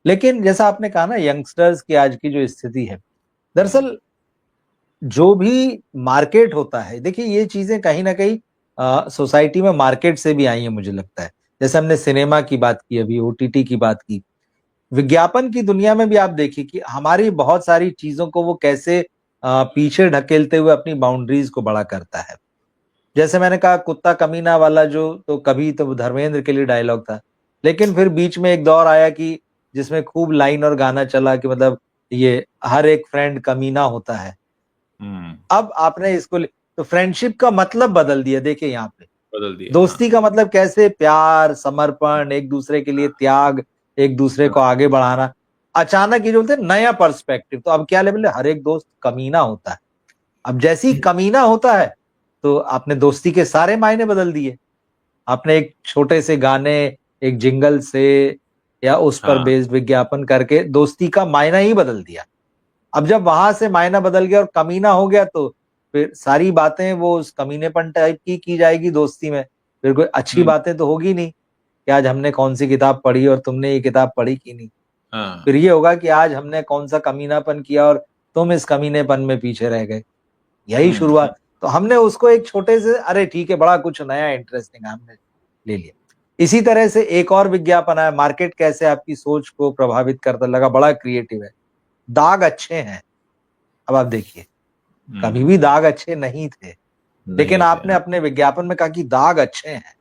लेकिन जैसा आपने कहा ना, यंगस्टर्स की आज की जो स्थिति है, दरअसल जो भी मार्केट होता है, देखिए ये चीजें कहीं ना कहीं सोसाइटी में मार्केट से भी आई है, मुझे लगता है। जैसे हमने सिनेमा की बात की, अभी ओटीटी की बात की, विज्ञापन की दुनिया में भी आप देखिए कि हमारी बहुत सारी चीजों को वो कैसे पीछे ढकेलते हुए अपनी बाउंड्रीज को बड़ा करता है। जैसे मैंने कहा, कुत्ता कमीना वाला जो, तो कभी तो धर्मेंद्र के लिए डायलॉग था, लेकिन फिर बीच में एक दौर आया कि जिसमें खूब लाइन और गाना चला कि मतलब ये हर एक फ्रेंड कमीना होता है। अब आपने इसको तो फ्रेंडशिप का मतलब बदल दिया। देखिए यहाँ पे बदल दिया। दोस्ती का मतलब कैसे प्यार, समर्पण, एक दूसरे के लिए त्याग, एक दूसरे को आगे बढ़ाना। अचानक ये जो बोलते हैं नया पर्सपेक्टिव, तो अब क्या लेवल है, हर एक दोस्त कमीना होता है। अब जैसे ही कमीना होता है तो आपने दोस्ती के सारे मायने बदल दिए। आपने एक छोटे से गाने, एक जिंगल से या उस पर बेस्ड विज्ञापन करके दोस्ती का मायना ही बदल दिया। अब जब वहां से मायना बदल गया और कमीना हो गया, तो फिर सारी बातें वो उस कमीनेपन टाइप की जाएगी दोस्ती में। फिर कोई अच्छी बातें तो होगी नहीं कि आज हमने कौन सी किताब पढ़ी और तुमने ये किताब पढ़ी कि नहीं। फिर ये होगा कि आज हमने कौन सा कमीनापन किया और तुम इस कमीनेपन में पीछे रह गए। यही शुरुआत। तो हमने उसको एक छोटे से, अरे ठीक है, बड़ा कुछ नया इंटरेस्टिंग हमने ले लिया। इसी तरह से एक और विज्ञापन आया, मार्केट कैसे आपकी सोच को प्रभावित करता, लगा बड़ा क्रिएटिव है। दाग अच्छे हैं। अब आप देखिए, कभी भी दाग अच्छे नहीं थे, लेकिन आपने अपने विज्ञापन में कहा कि दाग अच्छे हैं।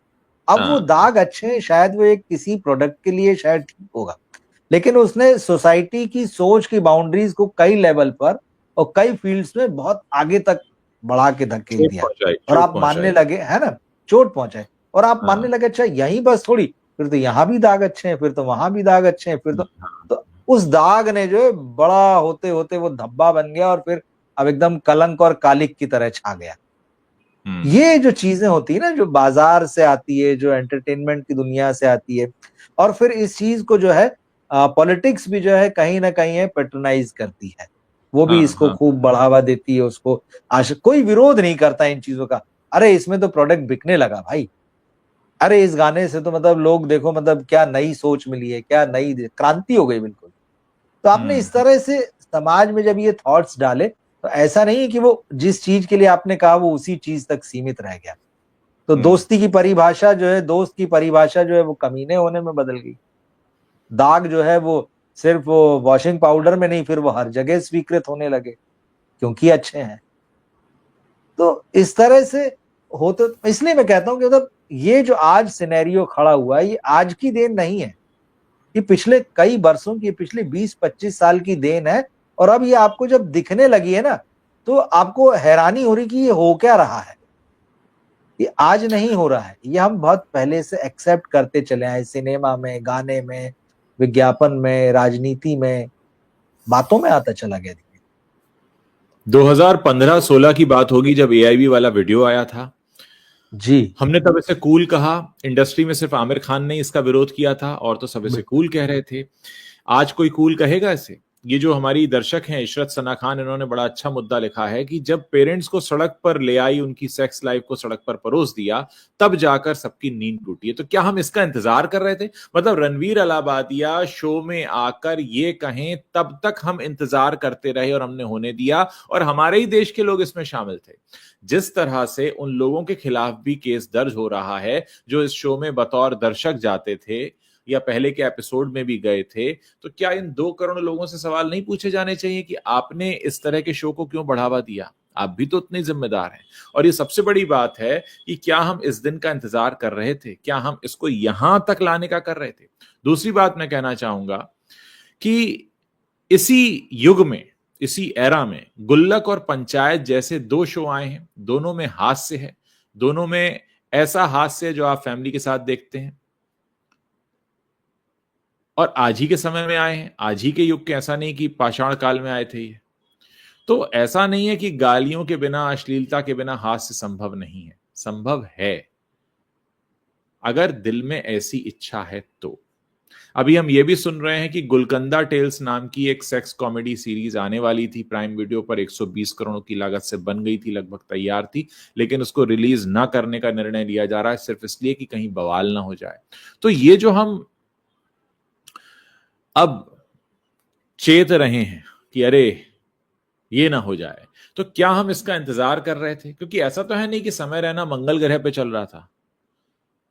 अब वो दाग अच्छे हैं, शायद वो एक किसी प्रोडक्ट के लिए शायद ठीक होगा, लेकिन उसने सोसाइटी की सोच की बाउंड्रीज को कई लेवल पर और कई फील्ड्स में बहुत आगे तक बढ़ा के धकेल दिया। और आप मानने लगे, है ना, चोट पहुंचाए, और आप मानने लगे अच्छा यही बस थोड़ी, फिर तो यहाँ भी दाग अच्छे हैं, फिर तो वहां भी दाग अच्छे हैं, फिर तो उस दाग ने जो है बड़ा होते होते वो धब्बा बन गया और फिर अब एकदम कलंक और कालिक की तरह छा गया। ये जो चीजें होती है ना, जो बाजार से आती है, जो एंटरटेनमेंट की दुनिया से आती है, और फिर इस चीज को जो है पॉलिटिक्स भी जो है कहीं ना कहीं पैट्रोनाइज करती है, वो भी इसको खूब बढ़ावा देती है। उसको कोई विरोध नहीं करता इन चीजों का। अरे इसमें तो प्रोडक्ट बिकने लगा भाई, अरे इस गाने से तो मतलब लोग देखो, मतलब क्या नई सोच मिली है, क्या नई क्रांति हो गई बिल्कुल। तो आपने इस तरह से समाज में जब ये थॉट्स डाले, तो ऐसा नहीं है कि वो जिस चीज के लिए आपने कहा वो उसी चीज तक सीमित रह गया। तो दोस्ती की परिभाषा जो है, दोस्त की परिभाषा जो है, वो कमीने होने में बदल गई। दाग जो है वो सिर्फ वो वॉशिंग पाउडर में नहीं, फिर वो हर जगह स्वीकृत होने लगे क्योंकि अच्छे हैं। तो इस तरह से होते, इसलिए मैं कहता हूं कि मतलब ये जो आज सिनेरियो खड़ा हुआ है, ये आज की देन नहीं है, ये पिछले कई वर्षों की, पिछले 20-25 साल की देन है। और अब ये आपको जब दिखने लगी है ना, तो आपको हैरानी हो रही कि ये हो क्या रहा है। ये आज नहीं हो रहा है, ये हम बहुत पहले से एक्सेप्ट करते चले आए, सिनेमा में, गाने में, विज्ञापन में, राजनीति में, बातों में आता चला गया। 2015-16 की बात होगी जब एआईबी वाला वीडियो आया था। जी, हमने तब इसे कूल कहा। इंडस्ट्री में सिर्फ आमिर खान ने इसका विरोध किया था और तो सब इसे कूल कह रहे थे। आज कोई कूल कहेगा इसे? ये जो हमारी दर्शक हैं इशरत सना खान, इन्होंने बड़ा अच्छा मुद्दा लिखा है कि जब पेरेंट्स को सड़क पर ले आई, उनकी सेक्स लाइफ को सड़क पर परोस दिया, तब जाकर सबकी नींद टूटी है। तो क्या हम इसका इंतजार कर रहे थे? मतलब रणवीर अलाहाबादिया शो में आकर ये कहें, तब तक हम इंतजार करते रहे और हमने होने दिया, और हमारे ही देश के लोग इसमें शामिल थे। जिस तरह से उन लोगों के खिलाफ भी केस दर्ज हो रहा है जो इस शो में बतौर दर्शक जाते थे या पहले के एपिसोड में भी गए थे, तो क्या इन 2 करोड़ लोगों से सवाल नहीं पूछे जाने चाहिए कि आपने इस तरह के शो को क्यों बढ़ावा दिया? आप भी तो उतने जिम्मेदार हैं। और ये सबसे बड़ी बात है कि क्या हम इस दिन का इंतजार कर रहे थे? क्या हम इसको यहां तक लाने का कर रहे थे? दूसरी बात मैं कहना चाहूंगा कि इसी युग में, इसी एरा में गुल्लक और पंचायत जैसे 2 शो आए हैं। दोनों में हास्य है, दोनों में ऐसा हास्य जो आप फैमिली के साथ देखते हैं, और आज ही के समय में आए हैं, आज ही के युग के, ऐसा नहीं कि पाषाण काल में आए थे ये। तो ऐसा नहीं है कि गालियों के बिना, अश्लीलता के बिना हास्य संभव नहीं है, संभव है अगर दिल में ऐसी इच्छा है तो। अभी हम ये भी सुन रहे हैं कि गुलकंदा टेल्स नाम की एक सेक्स कॉमेडी सीरीज आने वाली थी प्राइम वीडियो पर, 120 करोड़ की लागत से बन गई थी, लगभग तैयार थी, लेकिन उसको रिलीज ना करने का निर्णय लिया जा रहा है सिर्फ इसलिए कि कहीं बवाल ना हो जाए। तो ये जो हम अब चेत रहे हैं कि अरे ये ना हो जाए, तो क्या हम इसका इंतजार कर रहे थे? क्योंकि ऐसा तो है नहीं कि समय रहना मंगल ग्रह पे चल रहा था,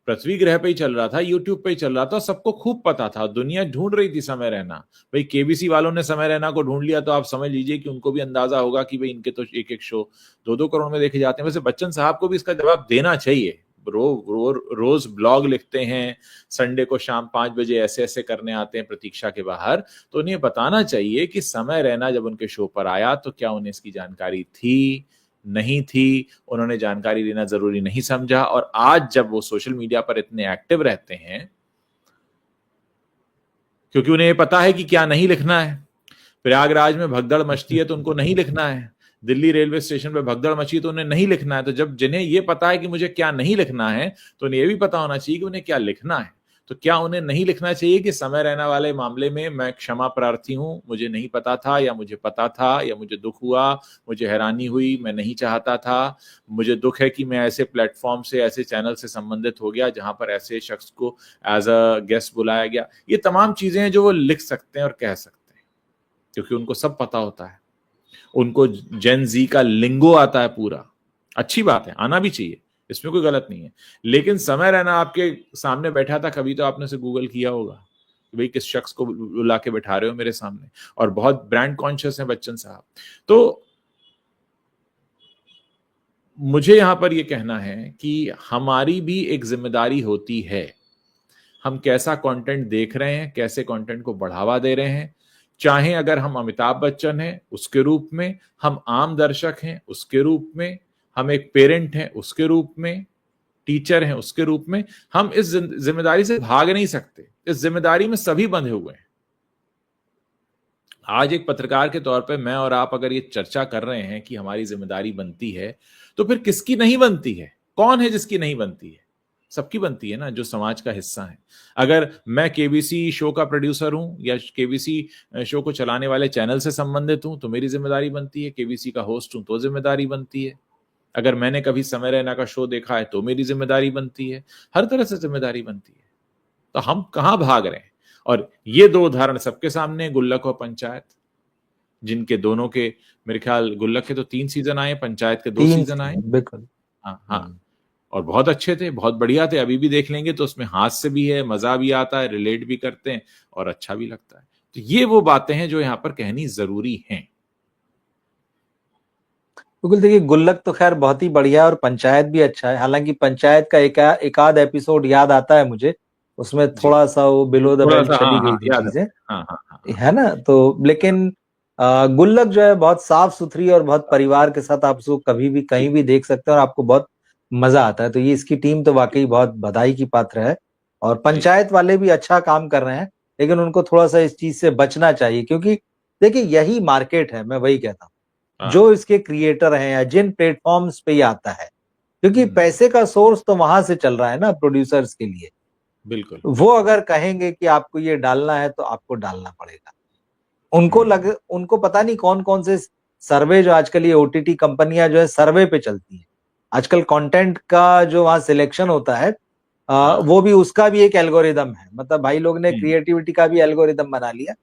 पृथ्वी ग्रह पे ही चल रहा था, यूट्यूब पे ही चल रहा था, सबको खूब पता था, दुनिया ढूंढ रही थी समय रहना। भाई केबीसी वालों ने समय रहना को ढूंढ लिया तो आप समझ लीजिए कि उनको भी अंदाजा होगा कि भाई इनके तो एक एक शो 2-2 करोड़ में देखे जाते हैं। वैसे बच्चन साहब को भी इसका जवाब देना चाहिए। रोज ब्लॉग लिखते हैं, संडे को शाम 5 बजे ऐसे ऐसे करने आते हैं प्रतीक्षा के बाहर, तो उन्हें बताना चाहिए कि समय रहना जब उनके शो पर आया तो क्या उन्हें इसकी जानकारी थी, नहीं थी, उन्होंने जानकारी लेना जरूरी नहीं समझा। और आज जब वो सोशल मीडिया पर इतने एक्टिव रहते हैं क्योंकि उन्हें पता है कि क्या नहीं लिखना है। प्रयागराज में भगदड़ मचती है तो उनको नहीं लिखना है, दिल्ली रेलवे स्टेशन पे भगदड़ मची तो उन्हें नहीं लिखना है। तो जब जिन्हें ये पता है कि मुझे क्या नहीं लिखना है, तो उन्हें ये भी पता होना चाहिए कि उन्हें क्या लिखना है। तो क्या उन्हें नहीं लिखना चाहिए कि समय रहना वाले मामले में मैं क्षमा प्रार्थी हूं, मुझे नहीं पता था, या मुझे पता था, या मुझे दुख हुआ, मुझे हैरानी हुई, मैं नहीं चाहता था, मुझे दुख है कि मैं ऐसे प्लेटफॉर्म से, ऐसे चैनल से संबंधित हो गया जहां पर ऐसे शख्स को एज अ गेस्ट बुलाया गया। ये तमाम चीजें हैं जो वो लिख सकते हैं और कह सकते हैं क्योंकि उनको सब पता होता है, उनको जेन जी का लिंगो आता है पूरा। अच्छी बात है, आना भी चाहिए, इसमें कोई गलत नहीं है। लेकिन समय रहना आपके सामने बैठा था, कभी तो आपने से गूगल किया होगा कि भाई किस शख्स को बुला के बैठा रहे हो मेरे सामने। और बहुत ब्रांड कॉन्शियस है बच्चन साहब। तो मुझे यहां पर यह कहना है कि हमारी भी एक जिम्मेदारी होती है, हम कैसा कंटेंट देख रहे हैं, कैसे कंटेंट को बढ़ावा दे रहे हैं। चाहे अगर हम अमिताभ बच्चन हैं उसके रूप में, हम आम दर्शक हैं उसके रूप में, हम एक पेरेंट हैं उसके रूप में, टीचर हैं उसके रूप में, हम इस जिम्मेदारी से भाग नहीं सकते। इस जिम्मेदारी में सभी बंधे हुए हैं। आज एक पत्रकार के तौर पे मैं और आप अगर ये चर्चा कर रहे हैं कि हमारी जिम्मेदारी बनती है, तो फिर किसकी नहीं बनती है? कौन है जिसकी नहीं बनती है? सबकी बनती है ना, जो समाज का हिस्सा है। अगर मैं केबीसी शो का प्रोड्यूसर हूं या केबीसी शो को चलाने वाले चैनल से संबंधित हूं तो मेरी जिम्मेदारी बनती है। केबीसी का होस्ट हूं तो जिम्मेदारी बनती है। अगर मैंने कभी समय रहना का शो देखा है तो मेरी जिम्मेदारी बनती है। हर तरह से जिम्मेदारी बनती है। तो हम कहां भाग रहे हैं? और ये 2 उदाहरण सबके सामने, गुल्लक और पंचायत, जिनके दोनों के मेरे ख्याल गुल्लक के तो 3 सीजन आए, पंचायत के 2 सीजन आए। बिल्कुल, हाँ, और बहुत अच्छे थे, बहुत बढ़िया थे। अभी भी देख लेंगे तो उसमें हास्य भी है, मजा भी आता है, रिलेट भी करते हैं और अच्छा भी लगता है। तो ये वो बातें हैं जो यहां पर कहनी जरूरी हैं। बिल्कुल। देखिए, गुल्लक तो खैर बहुत ही बढ़िया और पंचायत भी अच्छा है। हालांकि पंचायत का एक आध एपिसोड याद आता है मुझे, उसमें थोड़ा सा वो बिलो द थोड़ा बेल्ट सा, चली हाँ गई हाँ, थी याद चीजें, है। हाँ हाँ हाँ, है ना। तो लेकिन गुल्लक जो है बहुत साफ सुथरी और बहुत परिवार के साथ आप उसको कभी भी कहीं भी देख सकते हैं और आपको बहुत मजा आता है। तो ये इसकी टीम तो वाकई बहुत बधाई की पात्र है। और जी। पंचायत वाले भी अच्छा काम कर रहे हैं, लेकिन उनको थोड़ा सा इस चीज से बचना चाहिए, क्योंकि देखिए यही मार्केट है, मैं वही कहता हूँ। जो हाँ। इसके क्रिएटर हैं या जिन प्लेटफॉर्म्स पे ये आता है, क्योंकि हम्म, पैसे का सोर्स तो वहां से चल रहा है ना प्रोड्यूसर्स के लिए। बिल्कुल। वो अगर कहेंगे कि आपको ये डालना है तो आपको डालना पड़ेगा। हम्म। उनको पता नहीं कौन कौन से सर्वे, जो आजकल ये ओटीटी कंपनियां जो है सर्वे पे चलती है। आजकल कंटेंट का जो वहां सिलेक्शन होता है, हाँ। वो भी उसका भी एक एल्गोरिदम है। मतलब भाई लोग ने हम्म। क्रिएटिविटी का भी एल्गोरिदम बना लिया।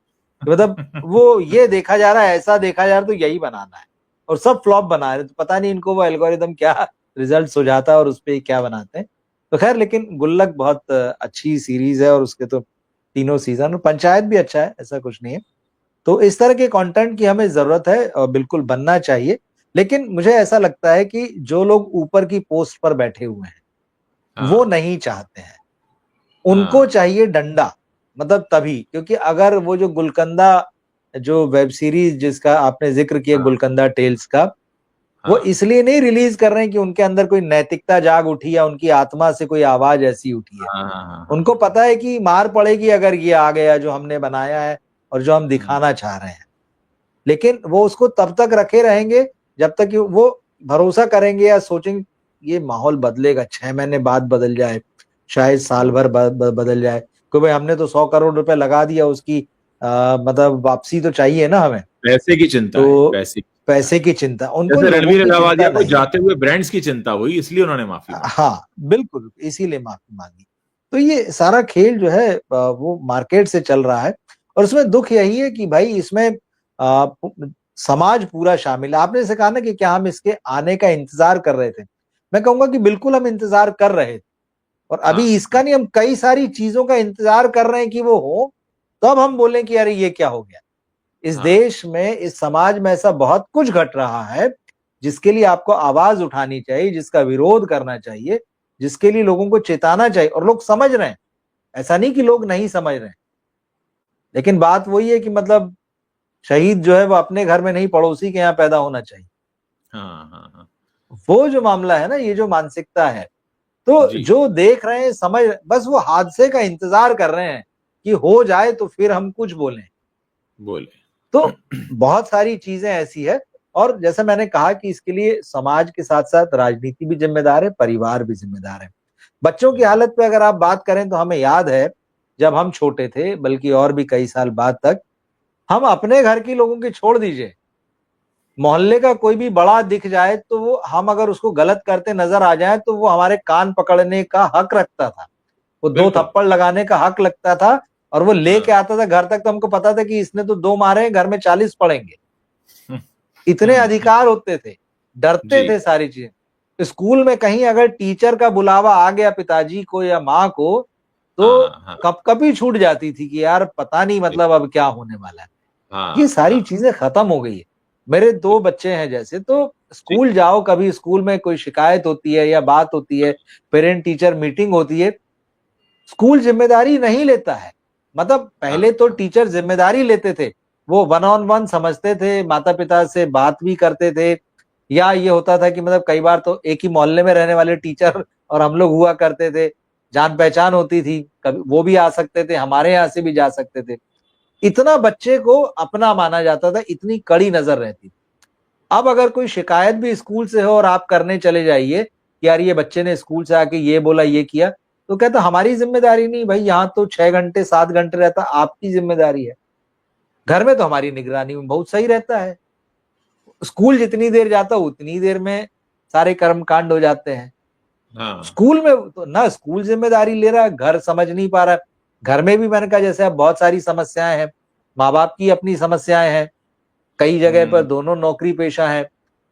तो मतलब वो ये देखा जा रहा है, ऐसा देखा जा रहा है तो यही बनाना है, और सब फ्लॉप बना रहे हैं। तो पता नहीं इनको वो एल्गोरिदम क्या रिजल्ट हो जाता है और उस पर क्या बनाते हैं। तो खैर, लेकिन गुल्लक बहुत अच्छी सीरीज है और उसके तो तीनों सीजन, और पंचायत भी अच्छा है, ऐसा कुछ नहीं है। तो इस तरह के कंटेंट की हमें जरूरत है और बिल्कुल बनना चाहिए। लेकिन मुझे ऐसा लगता है कि जो लोग ऊपर की पोस्ट पर बैठे हुए हैं वो हाँ। नहीं चाहते हैं, उनको हाँ। चाहिए डंडा। मतलब तभी, क्योंकि अगर वो जो गुलकंदा, जो वेब सीरीज जिसका आपने जिक्र किया, हाँ। गुलकंदा टेल्स का, वो हाँ। इसलिए नहीं रिलीज कर रहे हैं कि उनके अंदर कोई नैतिकता जाग उठी या उनकी आत्मा से कोई आवाज ऐसी उठी है। हाँ। हाँ। उनको हाँ। पता है कि मार पड़ेगी अगर ये आ गया जो हमने बनाया है और जो हम हम्म, दिखाना चाह रहे हैं। लेकिन वो उसको तब तक रखे रहेंगे जब तक कि वो भरोसा करेंगे या सोचेंगे ये माहौल बदलेगा, 6 महीने बाद बदल जाए, शायद साल हम्म। भर बदल जाए। क्योंकि भाई हमने तो 100 करोड़ रुपए लगा दिया, उसकी मतलब वापसी तो चाहिए ना हमें। पैसे की चिंता है, तो पैसे की चिंता पैसे है। की चिंता, उनको जैसे लोगों रणवीर की चिंता अहलावालिया को नहीं है। जाते हुए ब्रांड्स की चिंता हुई, इसलिए उन्होंने माफी मांगी। हाँ, बिल्कुल, इसीलिए माफी मांगी। तो ये सारा खेल जो है वो मार्केट से चल रहा है। और उसमें दुख यही है कि भाई इसमें समाज पूरा शामिल है। आपने जैसे कहा ना कि क्या हम इसके आने का इंतजार कर रहे थे, मैं कहूंगा कि बिल्कुल हम इंतजार कर रहे थे। और हाँ। अभी इसका नहीं, हम कई सारी चीजों का इंतजार कर रहे हैं कि वो हो, तब हम बोलें कि अरे ये क्या हो गया। इस हाँ। देश में, इस समाज में ऐसा बहुत कुछ घट रहा है जिसके लिए आपको आवाज उठानी चाहिए, जिसका विरोध करना चाहिए, जिसके लिए लोगों को चेताना चाहिए, और लोग समझ रहे हैं। ऐसा नहीं कि लोग नहीं समझ रहे हैं, लेकिन बात वही है कि मतलब शहीद जो है वो अपने घर में नहीं, पड़ोसी के यहाँ पैदा होना चाहिए। हाँ। हाँ। हाँ। वो जो मामला है ना, ये जो मानसिकता है, तो जी। जो देख रहे हैं समझ, बस वो हादसे का इंतजार कर रहे हैं कि हो जाए तो फिर हम कुछ बोलें। बोले। तो बहुत सारी चीजें ऐसी है। और जैसे मैंने कहा कि इसके लिए समाज के साथ साथ राजनीति भी जिम्मेदार है, परिवार भी जिम्मेदार है। बच्चों की हम्म, हालत पे अगर आप बात करें तो हमें याद है जब हम छोटे थे, बल्कि और भी कई साल बाद तक, हम अपने घर के लोगों की छोड़ दीजिए, मोहल्ले का कोई भी बड़ा दिख जाए तो वो, हम अगर उसको गलत करते नजर आ जाए तो वो हमारे कान पकड़ने का हक रखता था, वो दो बिल्कुल। थप्पड़ लगाने का हक लगता था। और वो लेके हाँ। आता था घर तक, तो हमको पता था कि इसने तो 2 मारे हैं, घर में 40 पड़ेंगे। हम्म, इतने अधिकार होते थे, डरते जी। थे सारी चीजें। स्कूल में कहीं अगर टीचर का बुलावा आ गया पिताजी को या माँ को, तो हाँ। हाँ। कप कपी छूट जाती थी कि यार पता नहीं जी। मतलब अब क्या होने वाला है। ये हाँ। सारी हाँ। चीजें खत्म हो गई है। मेरे 2 बच्चे हैं जैसे, तो जी। स्कूल जाओ, कभी स्कूल में कोई शिकायत होती है या बात होती है, पेरेंट टीचर मीटिंग होती है, स्कूल जिम्मेदारी नहीं लेता है। मतलब हाँ। पहले तो टीचर जिम्मेदारी लेते थे, वो वन ऑन वन समझते थे, माता पिता से बात भी करते थे। या ये होता था कि मतलब कई बार तो एक ही मोहल्ले में रहने वाले टीचर और हम लोग हुआ करते थे, जान पहचान होती थी, कभी वो भी आ सकते थे, हमारे यहाँ से भी जा सकते थे। इतना बच्चे को अपना माना जाता था, इतनी कड़ी नजर रहती थी। अब अगर कोई शिकायत भी स्कूल से हो और आप करने चले जाइए कि यार ये बच्चे ने स्कूल से आके ये बोला, ये किया, तो कहता हमारी जिम्मेदारी नहीं भाई, यहाँ तो 6 घंटे 7 घंटे रहता, आपकी जिम्मेदारी है। घर में तो हमारी निगरानी में बहुत सही रहता है, स्कूल जितनी देर जाता उतनी देर में सारे कर्म कांड हो जाते हैं। हाँ। स्कूल में तो ना स्कूल जिम्मेदारी ले रहा है, घर समझ नहीं पा रहा है। घर में भी मैंने कहा जैसे अब बहुत सारी समस्याएं हैं, माँ बाप की अपनी समस्याएं हैं, कई जगह पर हम्म। दोनों नौकरी पेशा है,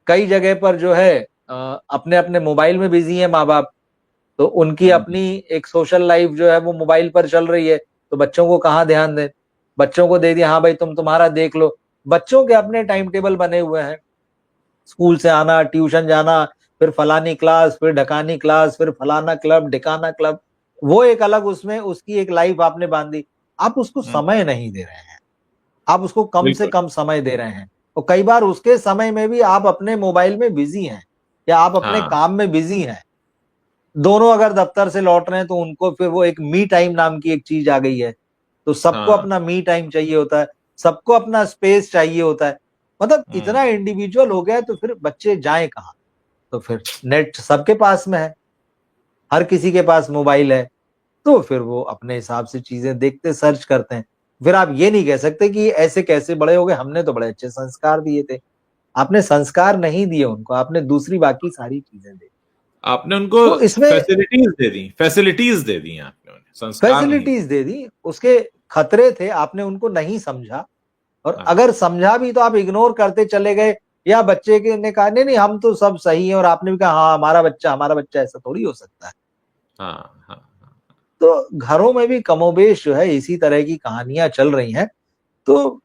कई जगह पर जो है अपने अपने मोबाइल में बिजी है माँ बाप, तो उनकी हम्म, अपनी एक सोशल लाइफ जो है वो मोबाइल पर चल रही है। तो बच्चों को कहाँ ध्यान दें, बच्चों को दे दिया, हाँ भाई तुम तुम्हारा देख लो। बच्चों के अपने टाइम टेबल बने हुए हैं, स्कूल से आना, ट्यूशन जाना, फिर फलानी क्लास, फिर ढकानी क्लास, फिर फलाना क्लब, ढिकाना क्लब, वो एक अलग, उसमें उसकी एक लाइफ आपने बांधी। आप उसको हम्म, समय नहीं दे रहे हैं। आप उसको कम से कम समय दे रहे हैं, और कई बार उसके समय में भी आप अपने मोबाइल में बिजी हैं या आप अपने हाँ काम में बिजी हैं। दोनों अगर दफ्तर से लौट रहे हैं तो उनको फिर वो एक मी टाइम नाम की एक चीज आ गई है, तो सबको हाँ। अपना मी टाइम चाहिए होता है, सबको अपना स्पेस चाहिए होता है। मतलब इतना इंडिविजुअल हो गया है, तो फिर बच्चे जाएं कहाँ? तो फिर नेट सबके पास में है, हर किसी के पास मोबाइल है, तो फिर वो अपने हिसाब से चीजें देखते, सर्च करते हैं। फिर आप ये नहीं कह सकते कि ऐसे कैसे बड़े हो गए, हमने तो बड़े अच्छे संस्कार दिए थे। आपने संस्कार नहीं दिए उनको, आपने दूसरी बाकी सारी चीजें दी। आपने उनको तो इसमें फैसिलिटीज दे दी, फैसिलिटीज दे दी आपने उन्हें, संस्कार नहीं। फैसिलिटीज दे दी, उसके खतरे थे, आपने उनको नहीं समझा। और हाँ अगर समझा भी तो आप इग्नोर करते चले गए, या बच्चे के ने कहा नहीं नहीं हम तो सब सही है, और आपने भी कहा हाँ हमारा बच्चा ऐसा थोड़ी हो सकता है। हाँ हाँ। तो घरों में भी कमोबेश जो है इसी तरह की कहानियां चल रही हैं। तो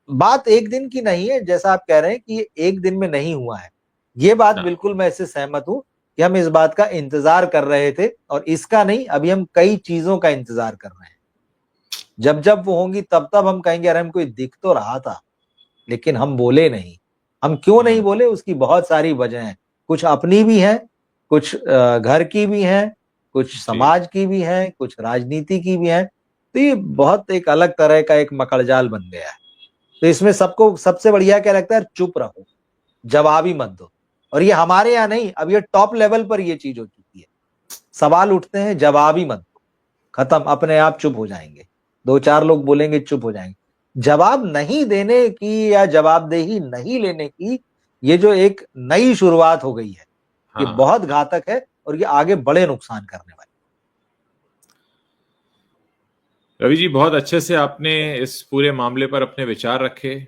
बात एक दिन की नहीं है, जैसा आप कह रहे हैं कि ये एक दिन में नहीं हुआ है। ये बात हाँ बिल्कुल मैं इससे सहमत हूं कि हम इस बात का इंतजार कर रहे थे, और इसका नहीं, अभी हम कई चीजों का इंतजार कर रहे हैं। जब जब वो होंगी तब तब हम कहेंगे अरे हमको दिख तो रहा था, लेकिन हम बोले नहीं। हम क्यों नहीं बोले, उसकी बहुत सारी वजह है। कुछ अपनी भी है, कुछ घर की भी है, कुछ जी। समाज की भी है, कुछ राजनीति की भी है। तो ये बहुत एक अलग तरह का एक मकड़जाल बन गया है। तो इसमें सबको सबसे बढ़िया क्या लगता है, चुप रहो, जवाब ही मत दो। और ये हमारे यहाँ नहीं, अब ये टॉप लेवल पर ये चीज हो चुकी है। सवाल उठते हैं, जवाब ही मत दो, खत्म, अपने आप चुप हो जाएंगे। दो चार लोग बोलेंगे, चुप हो जाएंगे। जवाब नहीं देने की या जवाबदेही नहीं लेने की ये जो एक नई शुरुआत हो गई है, ये हाँ बहुत घातक है, और ये आगे बड़े नुकसान करने वाली। रवि जी, बहुत अच्छे से आपने इस पूरे मामले पर अपने विचार रखे।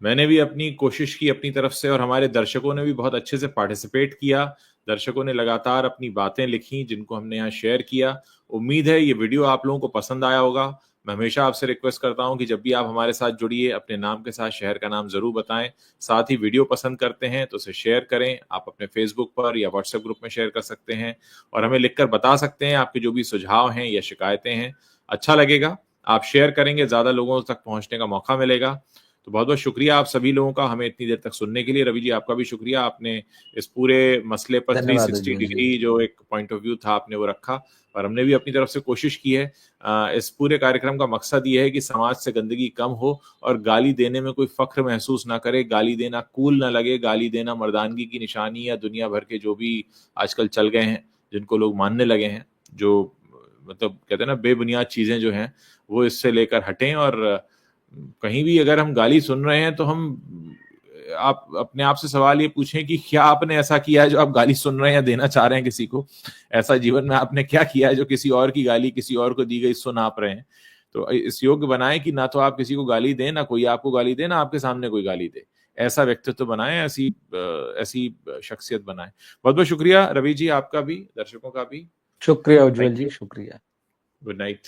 मैंने भी अपनी कोशिश की अपनी तरफ से, और हमारे दर्शकों ने भी बहुत अच्छे से पार्टिसिपेट किया। दर्शकों ने लगातार अपनी बातें लिखी जिनको हमने यहाँ शेयर किया। उम्मीद है ये वीडियो आप लोगों को पसंद आया होगा। मैं हमेशा आपसे रिक्वेस्ट करता हूं कि जब भी आप हमारे साथ जुड़िए, अपने नाम के साथ शहर का नाम जरूर बताएं। साथ ही वीडियो पसंद करते हैं तो उसे शेयर करें। आप अपने फेसबुक पर या व्हाट्सएप ग्रुप में शेयर कर सकते हैं, और हमें लिखकर बता सकते हैं आपके जो भी सुझाव हैं या शिकायतें हैं। अच्छा लगेगा, आप शेयर करेंगे, ज्यादा लोगों तक पहुंचने का मौका मिलेगा। तो बहुत बहुत शुक्रिया आप सभी लोगों का हमें इतनी देर तक सुनने के लिए। रवि जी, आपका भी शुक्रिया, आपने इस पूरे मसले पर धन्यवाद 360 उज्जवल जी। डिग्री जो एक पॉइंट ऑफ व्यू था आपने वो रखा, और हमने भी अपनी तरफ से कोशिश की है। इस पूरे कार्यक्रम का मकसद ये है कि समाज से गंदगी कम हो, और गाली देने में कोई फख्र महसूस ना करे, गाली देना कूल ना लगे, गाली देना मर्दानगी की निशानी या दुनिया भर के जो भी आजकल चल गए हैं, जिनको लोग मानने लगे हैं, जो मतलब कहते हैं ना बेबुनियाद चीजें जो हैं, वो इससे लेकर हटें। और कहीं भी अगर हम गाली सुन रहे हैं तो हम आप अपने आप से सवाल ये पूछें कि क्या आपने ऐसा किया है जो आप गाली सुन रहे हैं या देना चाह रहे हैं किसी को। ऐसा जीवन में आपने क्या किया है जो किसी और की गाली किसी और को दी गई सुन आप रहे हैं। तो इस योग्य बनाएं कि ना तो आप किसी को गाली दें, ना कोई आपको गाली दे, ना आपके सामने कोई गाली दे। ऐसा व्यक्तित्व बनाएं, ऐसी शख्सियत बनाएं। बहुत बहुत शुक्रिया रवि जी, आपका भी, दर्शकों का भी। शुक्रिया उज्जवल थैंक जी, यू। शुक्रिया। Good night.